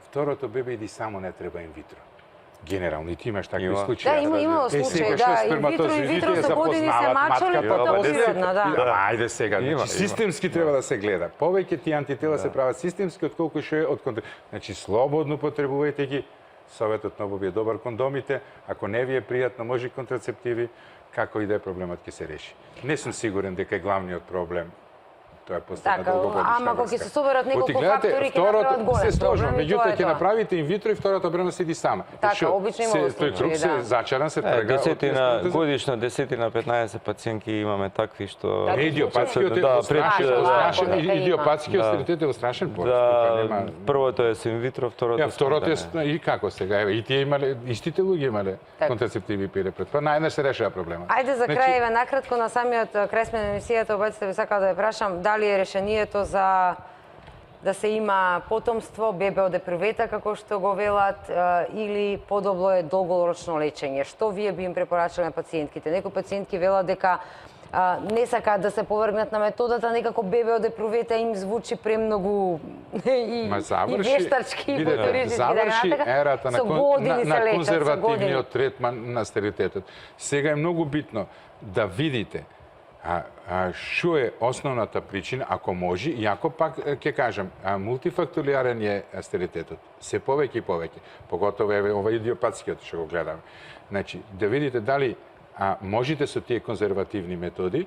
второто бебе иди само, не треба инвитро. Генерално, и ти имаш такви случаи. Да, имало случаи, да, инвитро со години се мачали, потоа природно, да. Ајде сега, значи, системски треба да се гледа. Повеќе тие антитела се прават системски, отколку што е од Значи, слободно потребувајте ги. Советот на Боби е добар, кондомите. Ако не ви е пријатно, може и контрацептиви. Како и да е проблемот ќе се реши. Не сум сигурен дека е главниот проблем. Тоа е последна долгогодишна ама кога ќе се соберат неколку фактори, ќе направат голем се сложно, проблем. меѓутоа ќе направите инвитро и втората бременност иди сама. Така, обично имало случаи, тој круг се зачаран, се трга. Годишно 10-15 пациентки имаме такви што идиопатскиот стерилитет е страшен пораз. Да, првото е со инвитро, второто е и како сега, и тие имале истите луѓе имале контрацептиви пиле пред тоа, најнаш се решава проблемот. Ајде за крај, еве накратко на самиот крај сме на емисијата, обаче ви сакам да ве прашам дали е решението за да се има потомство, бебе од епривета, како што го велат, или подобро е долгорочно лечење? Што вие би им препорачале на пациентките? Некои пациентки велат дека не сакаат да се повргнат на методата, некако бебе од епривета им звучи премногу и вештачки, и футуристички. Заврши ерата на конзервативниот третман на стерилитетот. Сега е многу битно да видите што е основната причина, ако може, иако пак ќе кажам, мултифакторијарен е стерилитетот. Се повеќе и повеќе, поготово е ова идиопатскиот што го гледаме. Значи, да видите дали можете со тие конзервативни методи,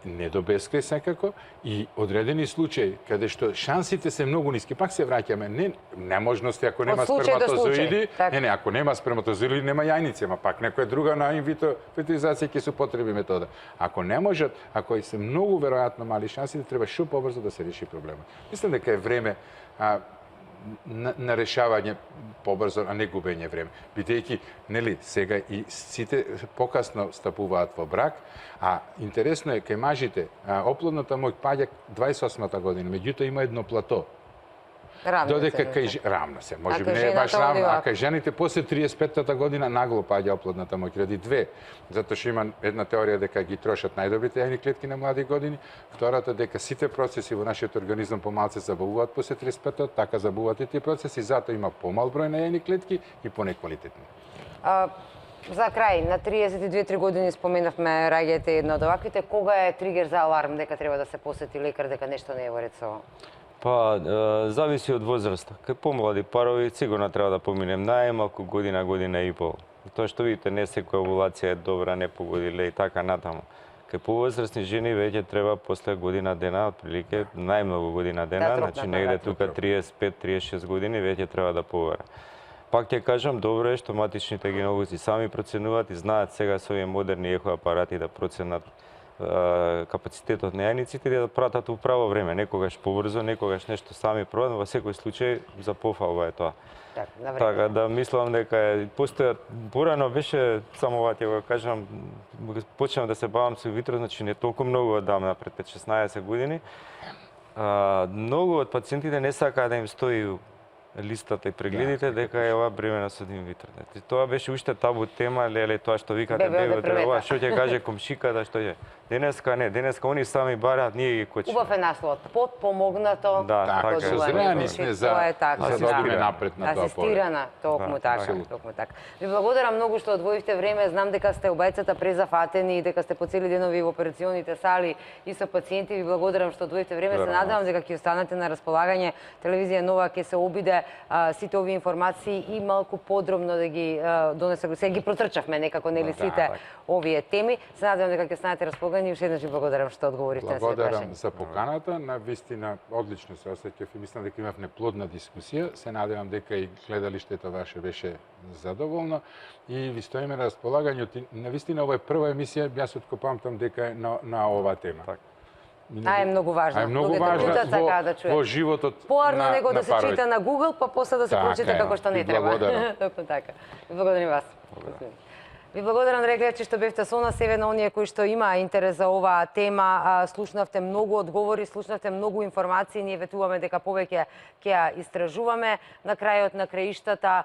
не до бескрај секако, и одредени случаи каде што шансите се многу ниски, пак се враќаме, неможности ако нема сперматозоиди, ако нема сперматозоиди нема јајници, ама пак некоја друга на инвитро фертилизација ќе се употреби метода. Ако не можат, ако се многу веројатно мали шансите, треба што побрзо да се реши проблемот. Мислам дека е време на решавање побрзо, а не губење време. Бидејќи, нели, сега и сите покасно стапуваат во брак, а интересно е кај мажите, оплодната моќ паѓа 28-та година, меѓутоа има едно плато. Додека кај рамно се, можеби не е баш рамно, а кај жените после 35-та година нагло паѓа оплодната моќ, ради две. Затоа што има една теорија дека ги трошат најдобрите јајни клетки на млади години, втората дека сите процеси во нашиот организам помалце забавуваат после 35-та, така забавуваат и тие процеси, затоа има помал број на јајни клетки и понеквалитетни. За крај, на 32-3 години споменавме раѓајте една од оваквите, кога е тригер за аларм дека треба да се посети лекар, дека нешто не е во ред со... Па, зависи од возраста. Кај помлади парови сигурно треба да поминем најмалку година, година и пол. Тоа што видите, не секоја овулација е добра, не погодиле и така натаму. Кај повозрастни жени веќе треба после година дена, отприлике најмногу година дена, значи негде тука 35-36 години веќе треба да повера. Пак ќе кажам, добро е што матичните гинеколози сами проценуваат и знаат сега со овие модерни ехоапарати да проценат капацитетот на јајниците и да пратат управо време, некогаш побрзо, некогаш нешто сами пробат, во секој случај за пофалба е тоа. на време. Така да мислам дека постојат порано беше само ова ќе го кажам, почнав да се бавам со витро, значи не толку многу одамна, пред 5-16 години. Многу од пациентите не сакаат да им стои листата и прегледите дека е ова бремена со дим витро. Тоа беше уште табу тема, леле тоа што викате Бебе, бебе, ова што ќе каже комшиката, што ќе. Денеска не, денеска они сами бараат, ние ги кочиме. Убав е насловот, подпомогнато. Да, така е. Созрени сме за Тоа е така, да да. одиме напред на тоа поле. Асистирана, токму Да, така, апсолутно. токму така. Ви благодарам многу што одвоивте време. Знам дека сте обајцата презафатени и дека сте по цели денови во операционите сали и со пациенти. Ви благодарам што одвоивте време. Се надевам дека ќе останете на располагање. Телевизија Нова ќе се обиде сите овие информации и малку подробно да ги донесе. Сега ги протрчавме некако нели сите овие теми. Се надевам дека ќе останете располагање и уште еднаш ви благодарам што одговоривте на сите Благодарам прашања. за поканата. На вистина одлично се осеќав и мислам дека имавме плодна дискусија. Се надевам дека и гледалиштето ваше беше задоволно и ви стоиме на располагање. На вистина ова е прва емисија, јас откопамтам дека е на ова тема. А е многу важно. А е многу Луѓето важно лутат сакаат да чујат. во животот Поарно него да се паровите. чита на Google, па после да се Така прочита е, како што не ви треба. благодарам. Токму така. Ви благодарам вас. Ви благодарам, драги гледачи, што бевте со нас. Еве на оние кои што има интерес за оваа тема, слушнавте многу одговори, слушнавте многу информации. Ние ветуваме дека повеќе ќе ја истражуваме. На крајот на краиштата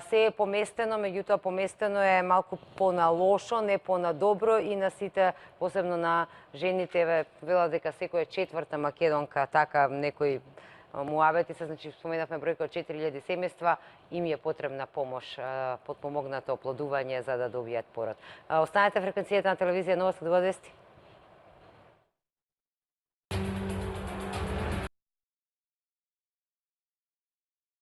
се е поместено, меѓутоа поместено е малку поналошо, не понадобро и на сите, посебно на жените, еве велат дека секоја четврта македонка, така некои муабети се, значи споменавме бројка од 4000 семејства, им е потребна помош, подпомогнато оплодување за да добијат пород. Останете фреквенцијата на телевизија Нова 102.